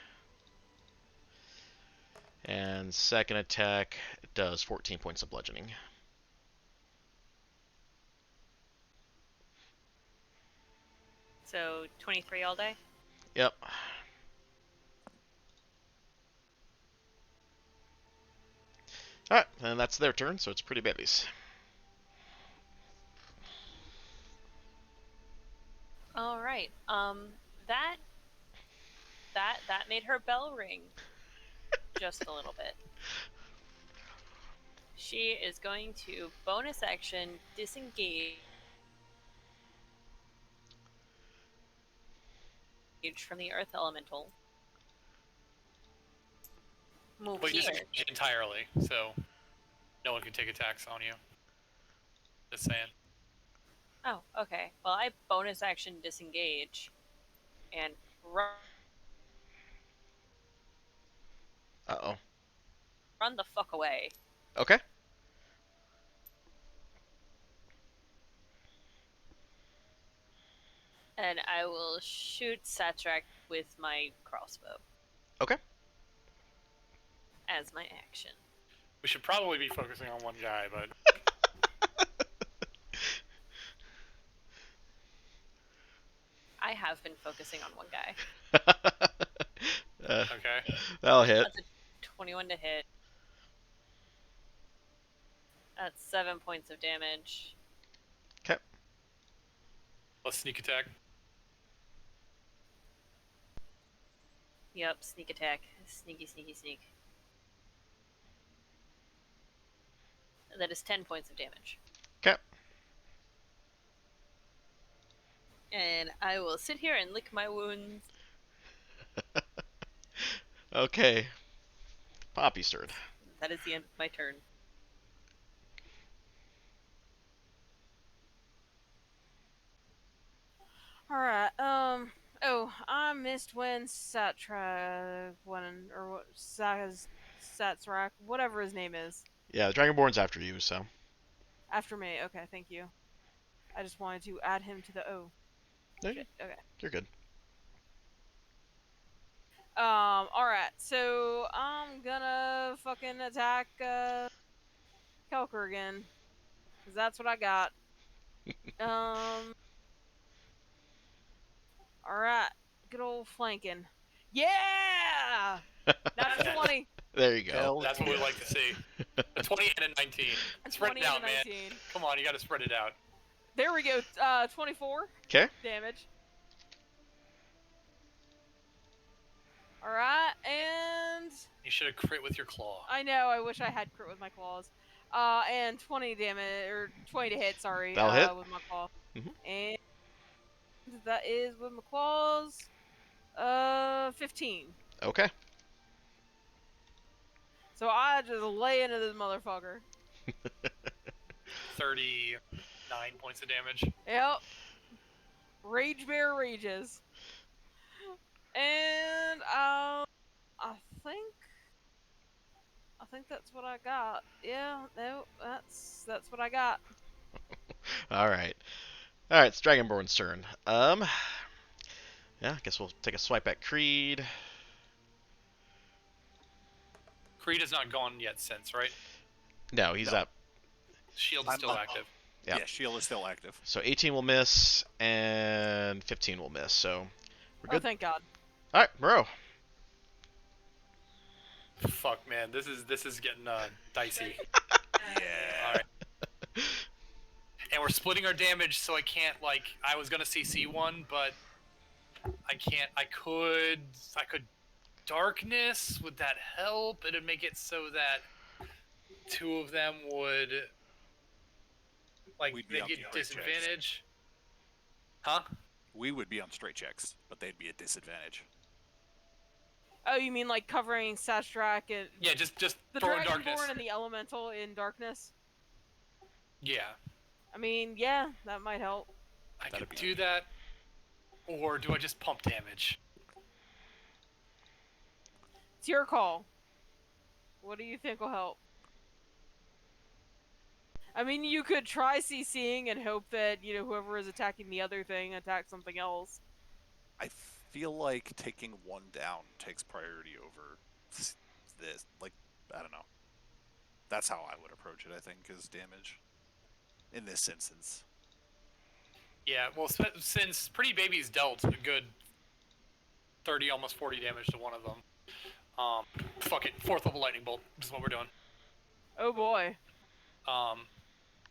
And second attack does 14 points of bludgeoning. So 23 all day? Yep. Alright, and that's their turn, so it's pretty babies. All right. That made her bell ring just a little bit. She is going to bonus action disengage from the earth elemental. Move But you here. disengage entirely, so no one can take attacks on you. Just saying. Oh, okay. Well, I bonus action disengage and Uh-oh. run the fuck away. Okay. And I will shoot Satrak with my crossbow. Okay. As my action. We should probably be focusing on one guy, but I have been focusing on one guy. okay. That'll hit. That's a 21 to hit. That's 7 points of damage. Okay. Let's sneak attack. Yep, sneak attack. Sneaky, sneaky, sneak. That is 10 points of damage. Okay. And I will sit here and lick my wounds. Okay. Poppy's turn. That is the end of my turn. Alright, oh, I missed when Satrak went, or what, Satsrak, whatever his name is. Yeah, the Dragonborn's after you, so. After me, okay, thank you. I just wanted to add him to the O. There, Shit, okay. you're good. Alright, so I'm gonna fucking attack, Kelker again. Cause that's what I got. Alright. Good old flanking. Yeah! That's 20. There you go. Hell That's what we like to see. A 20 and a 19. Spread 20 it out, and a man. 19. Come on, you gotta spread it out. There we go. 24 Okay. damage. Alright, and You should have crit with your claw. I know, I wish I had crit with my claws. And 20 damage, or 20 to hit, sorry. That'll hit. With my claw. Mhm. And that is with my claws. 15. Okay. So I just lay into this motherfucker. 39 points of damage. Yep. Rage Bear rages. And I think that's what I got. Yeah, no, that's what I got. All right. All right, it's Dragonborn's turn. Yeah, I guess we'll take a swipe at Creed. Creed is not gone yet since, right? No, he's No. up. Shield is I'm still up. active. Yeah. Yeah, shield is still active. So 18 will miss and 15 will miss. So we're Oh, good. thank God. All right, Moreau. Fuck, man, this is getting dicey. Yeah. All right. And we're splitting our damage, so I can't I was gonna CC one, but I can't. I could darkness. Would that help? It'd make it so that two of them would We'd be they on get straight checks. disadvantage. Huh? We would be on straight checks, but they'd be at disadvantage. Oh, you mean like covering Satrak and Yeah, just the throw in darkness. Dragonborn and the Elemental in darkness? Yeah, I mean, yeah, that might help. I That'd could be do that. Or do I just pump damage? It's your call. What do you think will help? I mean, you could try CCing and hope that, whoever is attacking the other thing attacks something else. I feel like taking one down takes priority over this. Like, I don't know. That's how I would approach it, I think, is damage. In this instance. Yeah, well, since Pretty Baby's dealt a good 30, almost 40 damage to one of them, fuck it, 4th level lightning bolt is what we're doing. Oh boy.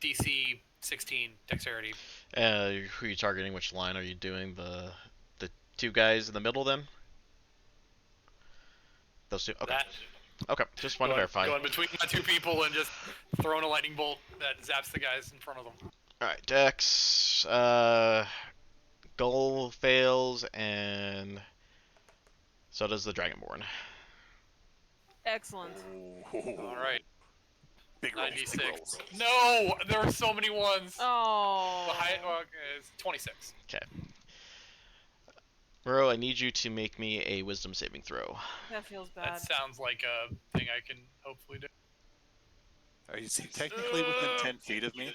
DC 16 dexterity. Who are you targeting? Which line are you doing? The two guys in the middle, then? Those two? Okay. That Okay, just want to verify. going between my two people and just throwing a lightning bolt that zaps the guys in front of them. Alright, Dex, goal fails, and so does the Dragonborn. Excellent. All right, Big rolls, big 96. rolls. No, there are so many ones. Oh. The high, it's 26. Muro, I need you to make me a wisdom saving throw. That feels bad. That sounds like a thing I can hopefully do. Are you technically within 10 feet of me?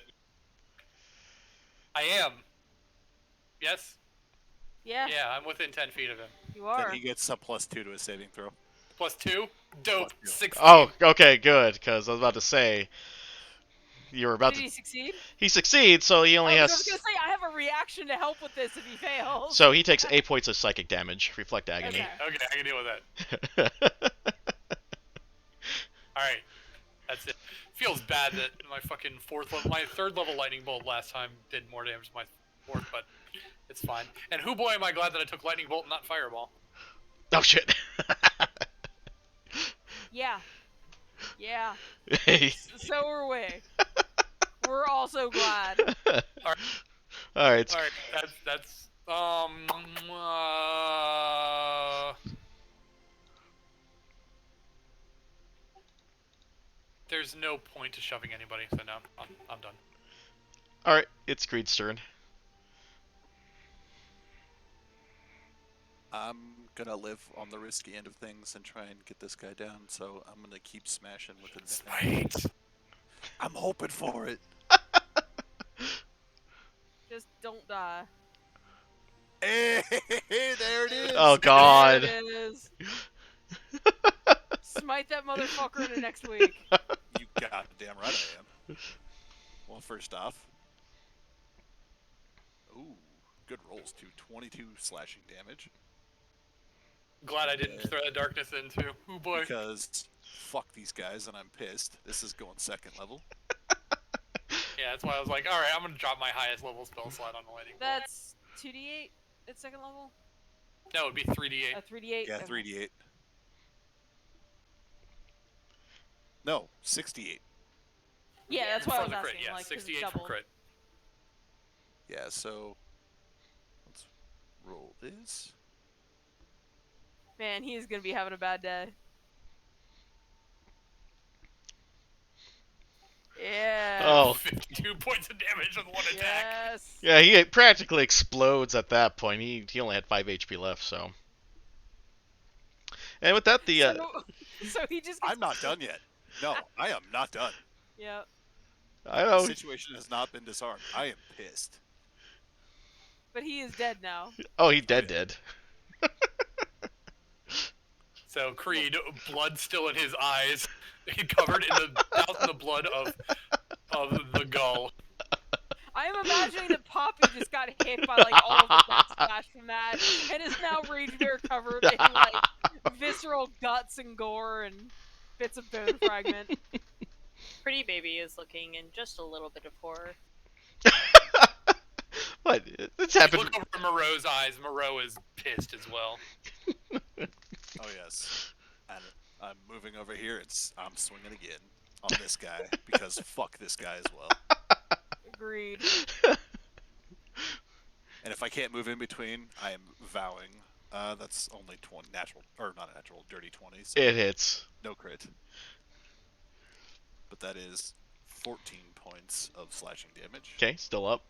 I am. Yes? Yeah, Yeah, I'm within 10 feet of him. you Then are. he gets a +2 to his saving throw. +2? Dope. Plus 2. 16. Oh, okay, good, because I was about to say, you were about Did to... he succeed? He succeeds, so he only I has... was gonna say, I have a reaction to help with this if he fails. So he takes 8 points of psychic damage, reflect agony. Okay. Okay, I can deal with that. Alright. That's it. Feels bad that my fucking my 3rd level lightning bolt last time did more damage than my 4th, but it's fine. And who boy am I glad that I took lightning bolt and not fireball. Oh shit. Yeah. Yeah. Hey. So are we. We're also glad. Alright, Alright, that's there's no point to shoving anybody, so no, I'm done. alright, it's Creed's turn. I'm gonna live on the risky end of things and try and get this guy down, so I'm gonna keep smashing with it. Smite. I'm hoping for it. Just don't die. Hey, there it is. Oh god. There it is. Smite that motherfucker into next week. You goddamn right I am. Well, first off, ooh, good rolls too. 22 slashing damage. Glad I didn't throw the darkness in too. Oh boy. Because fuck these guys and I'm pissed. This is going 2nd level. Yeah, that's why I was like, alright, I'm gonna drop my highest level spell slot on the lightning bolt. That's 2d8 at 2nd level? No, it would be 3d8. 3d8? Yeah, Okay. 3d8. No, 68. Yeah, that's why I For was the crit, asking. yeah, like, 'cause it's 68 for double. crit. Yeah, so let's roll this. Man, he's gonna be having a bad day. Yeah. Oh. 52 points of damage with one attack. Yes. Yeah, he practically explodes at that point. He only had 5 HP left, so. And with that, the So he just gets I'm not done yet. No, I am not done. Yeah. I The don't. situation has not been disarmed. I am pissed. But he is dead now. Oh, he dead. So Creed, blood still in his eyes, covered in the blood of the gull. I am imagining that Poppy just got hit by like all of the blood splash from that, and is now rage bear covered in like visceral guts and gore and bits of bone fragment. Pretty Baby is looking in just a little bit of horror. What? It's You happened. look over at Moreau's eyes. Moreau is pissed as well. Oh yes. And I'm moving over here. I'm swinging again on this guy because fuck this guy as well. Agreed. And if I can't move in between, I am vowing. That's only 20 natural, or not natural, dirty 20. So It hits. no crit. But that is 14 points of slashing damage. Okay, still up.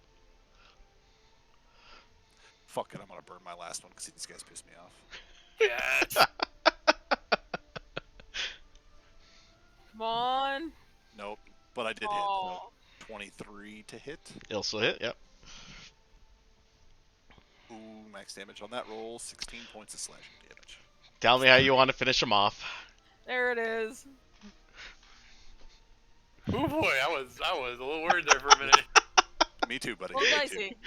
Fuck it, I'm gonna burn my last one because these guys piss me off. Yes. Come on. Nope. But I did hit. Oh. So 23 to hit. It'll still hit. Yep. Ooh, max damage on that roll. 16 points of slashing damage. Tell me how you want to finish him off. There it is. Oh boy, I was a little worried there for a minute. Me too, buddy. Well, Me too. dicey.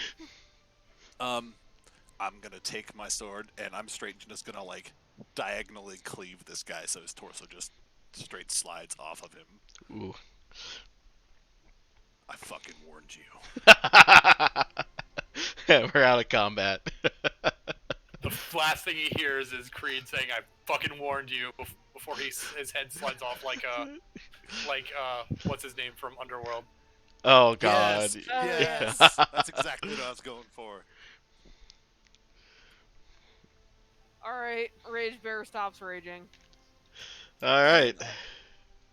I'm gonna take my sword and I'm straight just gonna like diagonally cleave this guy so his torso just straight slides off of him. Ooh. I fucking warned you. We're out of combat. The last thing he hears is Creed saying, "I fucking warned you," before his head slides off like what's his name from Underworld. Oh god. Yes, Oh, yes. That's exactly what I was going for. Alright, Rage Bear stops raging. All right.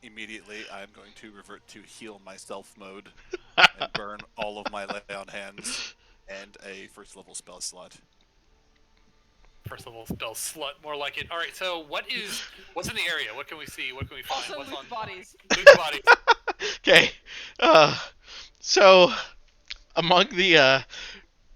Immediately, I'm going to revert to heal myself mode and burn all of my lay on hands and a first level spell slot. First of all, spell slut, more like it. All right, so what's in the area? What can we see? What can we find? Also, What's loot on bodies. loot bodies? Okay. So among the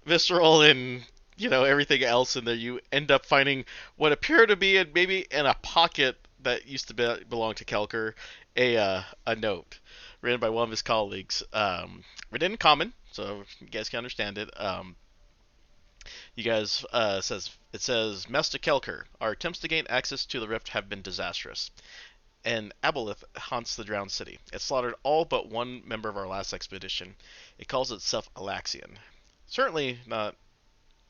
visceral and everything else in there, you end up finding what appear to be maybe in a pocket that used to belong to Kelker, a note written by one of his colleagues, written in common, so you guys can understand it. You guys it says, Master Kelker, our attempts to gain access to the rift have been disastrous. An aboleth haunts the drowned city. It slaughtered all but one member of our last expedition. It calls itself Alaxian. Certainly not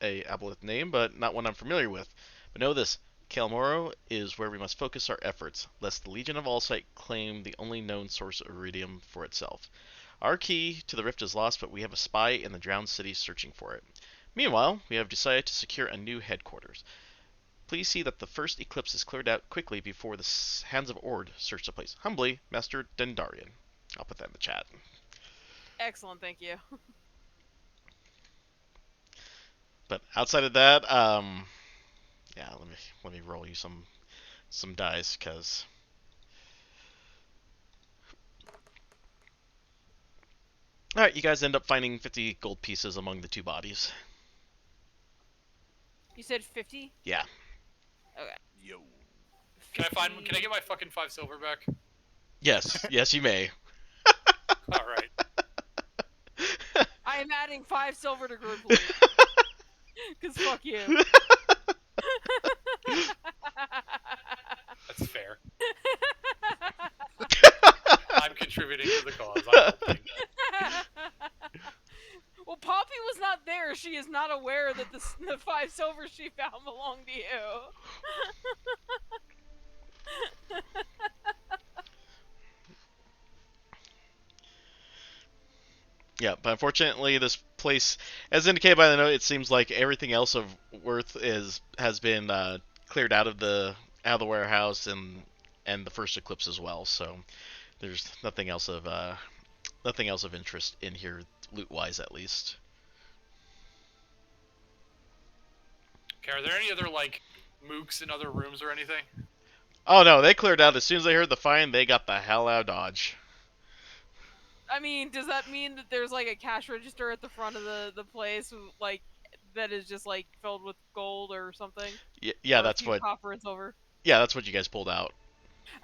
a aboleth name, but not one I'm familiar with. But know this, Kalmoro is where we must focus our efforts, lest the Legion of Allsight claim the only known source of iridium for itself. Our key to the rift is lost, but we have a spy in the drowned city searching for it. Meanwhile, we have decided to secure a new headquarters. Please see that the first eclipse is cleared out quickly before the hands of Ord search the place. Humbly, Master Dendarian. I'll put that in the chat. Excellent, thank you. But outside of that, yeah, let me roll you some dice, cause all right, you guys end up finding 50 gold pieces among the two bodies. You said 50? Yeah. Okay. Yo. Can I get my fucking 5 silver back? Yes, yes, you may. All right. I am adding 5 silver to group loot. Cause fuck you. That's fair. I'm contributing to the cause. I'm helping. Well, Poppy was not there. She is not aware that the 5 silver she found belonged to you. Yeah, but unfortunately, this place, as indicated by the note, it seems like everything else of worth has been cleared out of the warehouse and the first eclipse as well. So there's nothing else of interest in here, loot wise at least. Okay, are there any other like mooks in other rooms or anything? Oh no, they cleared out as soon as they heard the find. They got the hell out of Dodge. I mean, does that mean that there's like a cash register at the front of the place, like that is just like filled with gold or something? Yeah, Or that's a few what. copper and silver. Yeah, that's what you guys pulled out.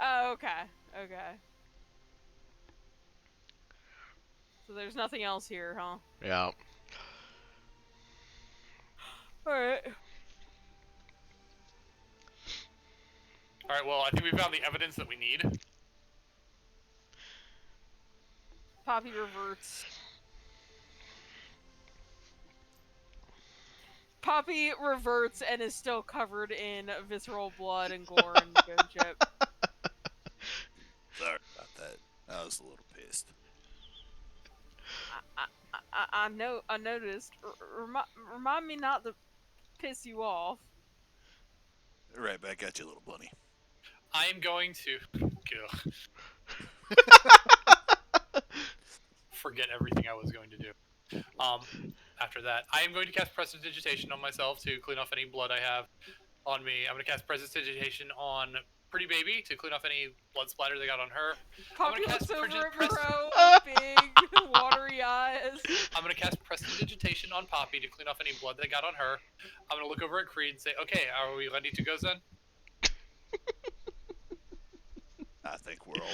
Oh, okay, okay. So there's nothing else here, huh? Yeah. All right. All right. Well, I think we found the evidence that we need. Poppy reverts. Poppy reverts and is still covered in visceral blood and gore and good shit. Sorry about that. I was a little pissed. I know. I noticed. Remind me not to piss you off. Right back at you, little bunny. I am going to forget everything I was going to do. After that, I am going to cast Prestidigitation on myself to clean off any blood I have on me. I'm going to cast Prestidigitation on Pretty Baby to clean off any blood splatter they got on her. Poppy gonna looks cast over at Prestidigitation. Moreau with big, watery eyes. I'm gonna cast Prestidigitation on Poppy to clean off any blood they got on her. I'm gonna look over at Creed and say, "Okay, are we ready to go, Zen?" I think we're all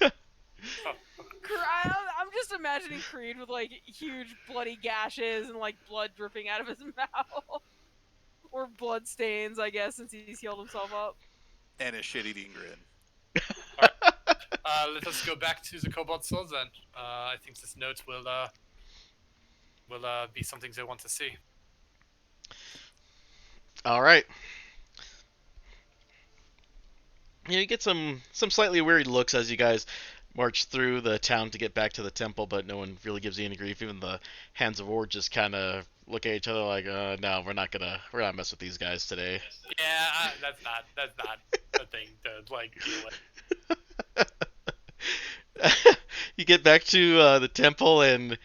right. I'm just imagining Creed with like huge bloody gashes and like blood dripping out of his mouth. Or blood stains, I guess, since he's healed himself up. And a shit-eating grin. Let us go back to the Cobalt Soul then. I think this note will be something they want to see. All right. You get some slightly weary looks as you guys march through the town to get back to the temple, but no one really gives you any grief. Even the Hands of War just kind of look at each other like, no, we're not mess with these guys today. Yeah, that's not a thing to like deal with. You get back to the temple and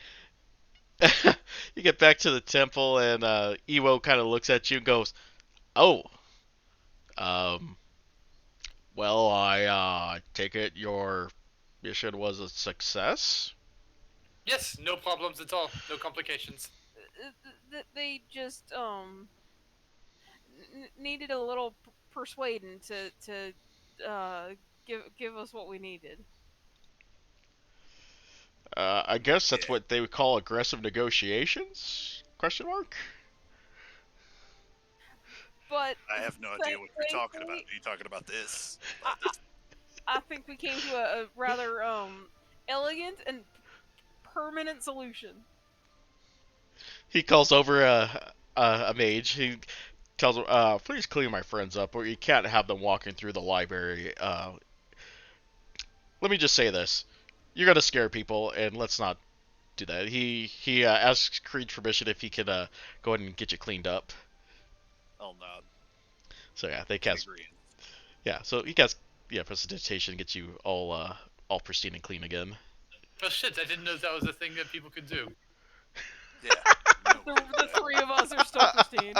Iwo kind of looks at you and goes, "Oh, well, I take it your mission was a success?" Yes, no problems at all, no complications. They just needed a little persuading to give us what we needed. I guess that's what they would call aggressive negotiations? Question mark? But I have no idea what you're talking about. Are you talking about this? I think we came to a rather elegant and permanent solution. He calls over a mage. He tells him, please clean my friends up, or you can't have them walking through the library. Let me just say this. You're going to scare people, and let's not do that. He asks Creed permission if he can go ahead and get you cleaned up. I'll nod. So yeah, they cast. Agreed. Yeah, so he casts prestidigitation to get you all pristine and clean again. Oh shit! I didn't know that was a thing that people could do. Yeah. No, The three of us are still pristine.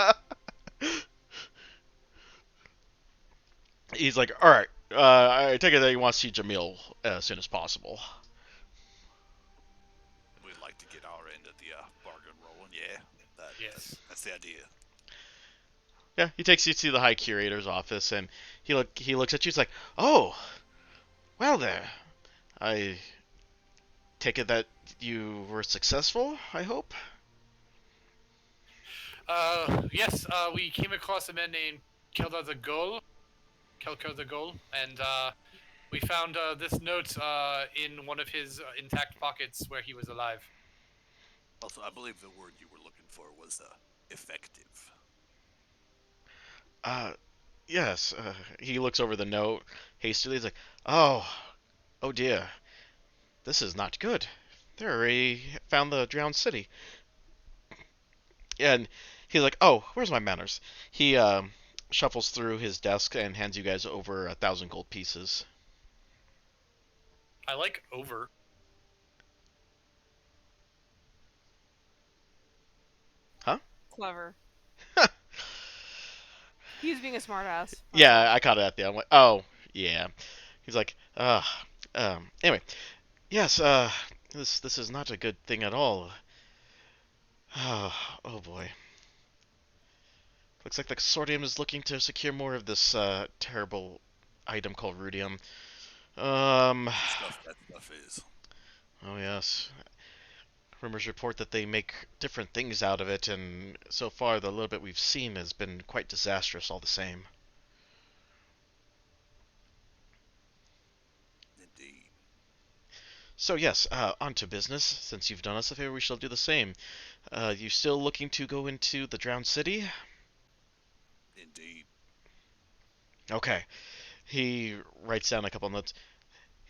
He's like, all right. I take it that he wants to see Jamil as soon as possible. we'd like to get our end of the bargain rolling. Yeah. Yes. That's the idea. Yeah, he takes you to the High Curator's office, and he looks at you. He's like, "Oh, well there. I take it that you were successful. I hope." Yes. We came across a man named Kelka the Ghoul, and we found this note in one of his intact pockets where he was alive. Also, I believe the word you were looking for was effective. Yes. He looks over the note hastily. He's like, "Oh dear. This is not good. They already found the drowned city." And he's like, "Oh, where's my manners?" He shuffles through his desk and hands you guys over 1,000 gold pieces. I like over. Clever. He's being a smartass. Yeah, I caught it at the end. I'm like, oh, yeah. He's like, anyway. Yes, this is not a good thing at all. Oh boy. Looks like the consortium is looking to secure more of this terrible item called rudium. Stuff that stuff is. Oh yes. Rumors report that they make different things out of it, and so far the little bit we've seen has been quite disastrous all the same. Indeed. So yes, on to business. Since you've done us a favor, we shall do the same. You still looking to go into the Drowned City? Indeed. Okay. He writes down a couple notes.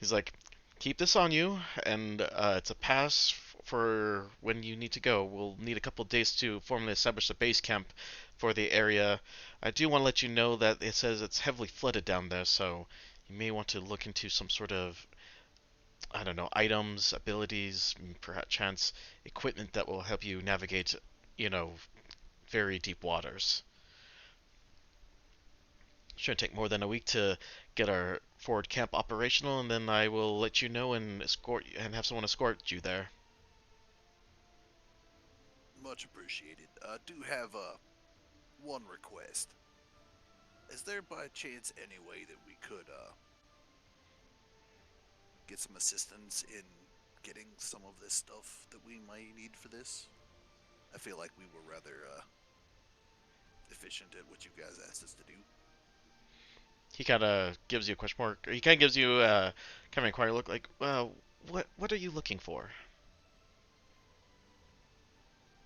He's like, keep this on you, and it's a pass for when you need to go. We'll need a couple days to formally establish a base camp for the area. I do want to let you know that it says it's heavily flooded down there, so you may want to look into some sort of, I don't know, items, abilities, perchance equipment that will help you navigate, very deep waters. Shouldn't take more than a week to get our forward camp operational, and then I will let you know and have someone escort you there. Much appreciated. I do have one request. Is there by chance any way that we could get some assistance in getting some of this stuff that we might need for this? I feel like we were rather efficient at what you guys asked us to do. He kind of gives you a question mark. He kind of gives you kind of an inquiry look, like, well, what are you looking for?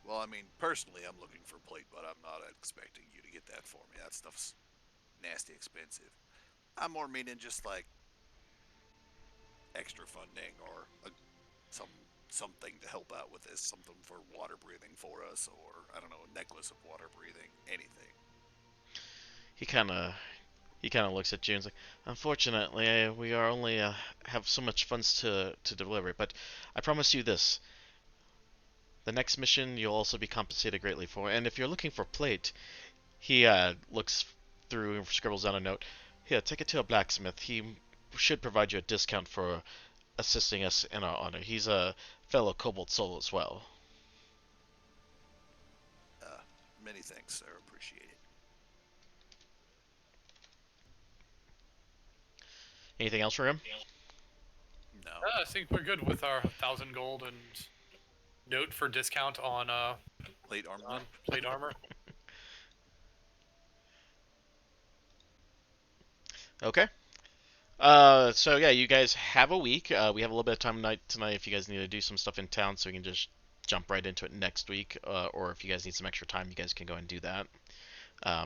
Well, I mean, personally, I'm looking for plate, but I'm not expecting you to get that for me. That stuff's nasty expensive. I'm more meaning just like extra funding or something to help out with this, something for water breathing for us, or I don't know, a necklace of water breathing, anything. He kind of looks at you and is like, unfortunately, we are only have so much funds to deliver, but I promise you this: the next mission you'll also be compensated greatly for. And if you're looking for plate, he looks through and scribbles down a note. Here, take it to a blacksmith. He should provide you a discount for assisting us in our honor. He's a fellow Cobalt Soul as well. Many thanks, sir. Appreciate it. Anything else for him? No. I think we're good with our 1,000 gold and note for discount on Plate armor. plate armor. Okay. So yeah, you guys have a week. We have a little bit of time tonight if you guys need to do some stuff in town, so we can just jump right into it next week. Or if you guys need some extra time, you guys can go and do that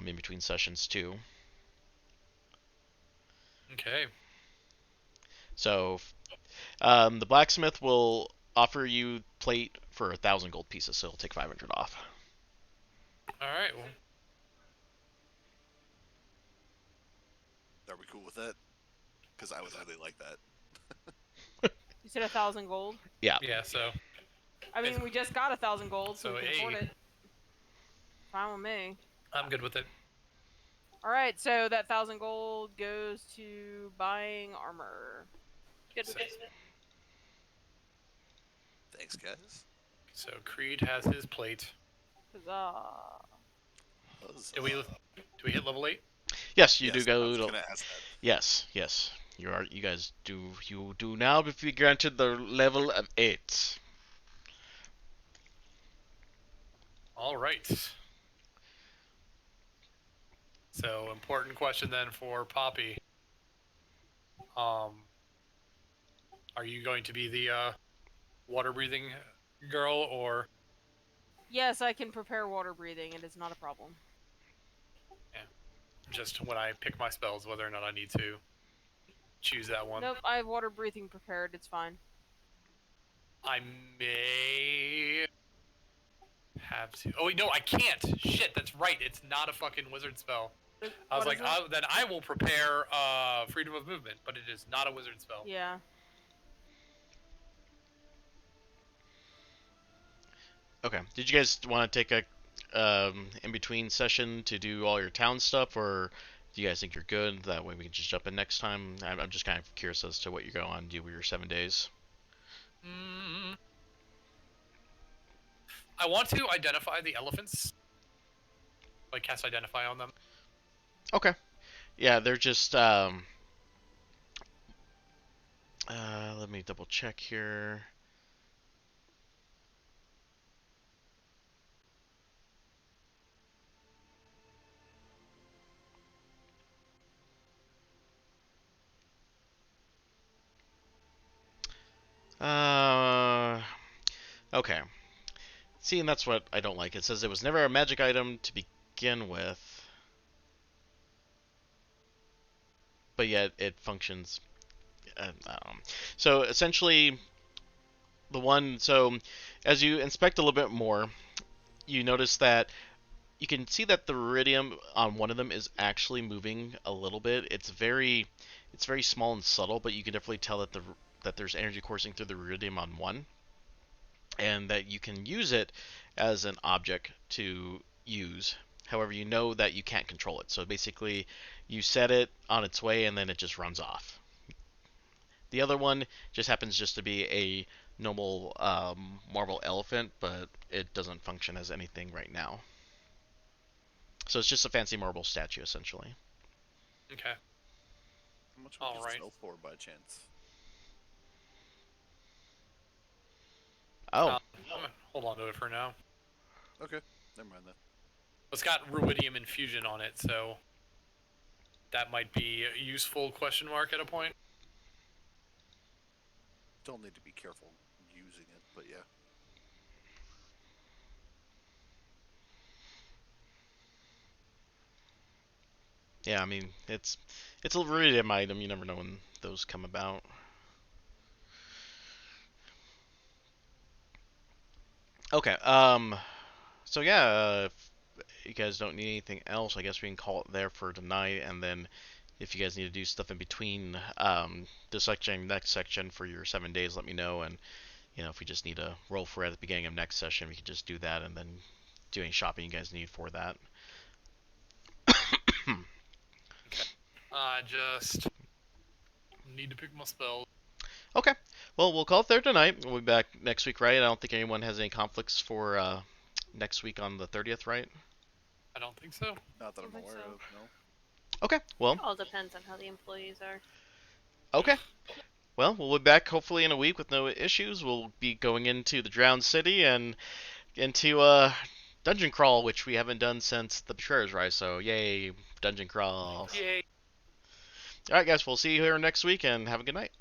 in between sessions too. Okay. So the blacksmith will offer you plate for 1,000 gold pieces, so he'll take 500 off. All right. Well, Are we cool with that? Because I would really like that. You said 1,000 gold. Yeah. yeah. So I mean, we just got 1,000 gold, so So, we can afford hey. it. Fine with me. I'm good with it. All right, so that 1,000 gold goes to buying armor. Good. So- Thanks, guys. So Creed has his plate. Huzzah! Do we hit level 8? Yes, you Yes, do I go was to. gonna ask that. Yes, yes. You guys do. You do now be granted the level of 8. All right. So important question then for Poppy. Are you going to be the water breathing girl, or Yes, I can prepare water breathing. It is not a problem. just when I pick my spells, whether or not I need to choose that one? Nope, I have water breathing prepared. It's fine. I may have to. Oh wait, no, I can't. Shit, that's right. It's not a fucking wizard spell. I was What like, is it? then I will prepare freedom of movement, but it is not a wizard spell. Yeah. Okay. Did you guys want to take a in between session to do all your town stuff, or do you guys think you're good? That way we can just jump in next time. I'm just kind of curious as to what you go on and do with your 7 days. I want to identify the elephants. Like cast identify on them. Okay. Yeah, they're just let me double check here. Okay. See, and that's what I don't like. It says it was never a magic item to begin with, but yet it functions. So essentially, so as you inspect a little bit more, you notice that you can see that the iridium on one of them is actually moving a little bit. It's very small and subtle, but you can definitely tell that there's energy coursing through the iridium on one, and that you can use it as an object to use. However, you know that you can't control it. So basically, you set it on its way and then it just runs off. The other one just happens just to be a normal marble elephant, but it doesn't function as anything right now. So it's just a fancy marble statue, essentially. Okay. How much would this Alright. sell for by chance? Oh, I'm gonna hold on to it for now. Okay, never mind then. It's got ruidium infusion on it, so that might be a useful question mark at a point. Still need to be careful using it, but yeah. yeah. I mean, it's a Viridium item. You never know when those come about. Okay. So yeah, if you guys don't need anything else, I guess we can call it there for tonight. And then, if you guys need to do stuff in between this section and next section for your 7 days, let me know. And if we just need to roll for it at the beginning of next session, we can just do that, and then do any shopping you guys need for that. I just need to pick my spells. Okay. Well, we'll call it there tonight. We'll be back next week, right? I don't think anyone has any conflicts for next week on the 30th, right? I don't think so. Not that I I'm think aware so. of, no. Okay. Well, It all depends on how the employees are. okay. Well, we'll be back hopefully in a week with no issues. We'll be going into the Drowned City and into Dungeon Crawl, which we haven't done since the Betrayer's Rise. So, yay, Dungeon Crawl. Yay. All right, guys. We'll see you here next week, and have a good night.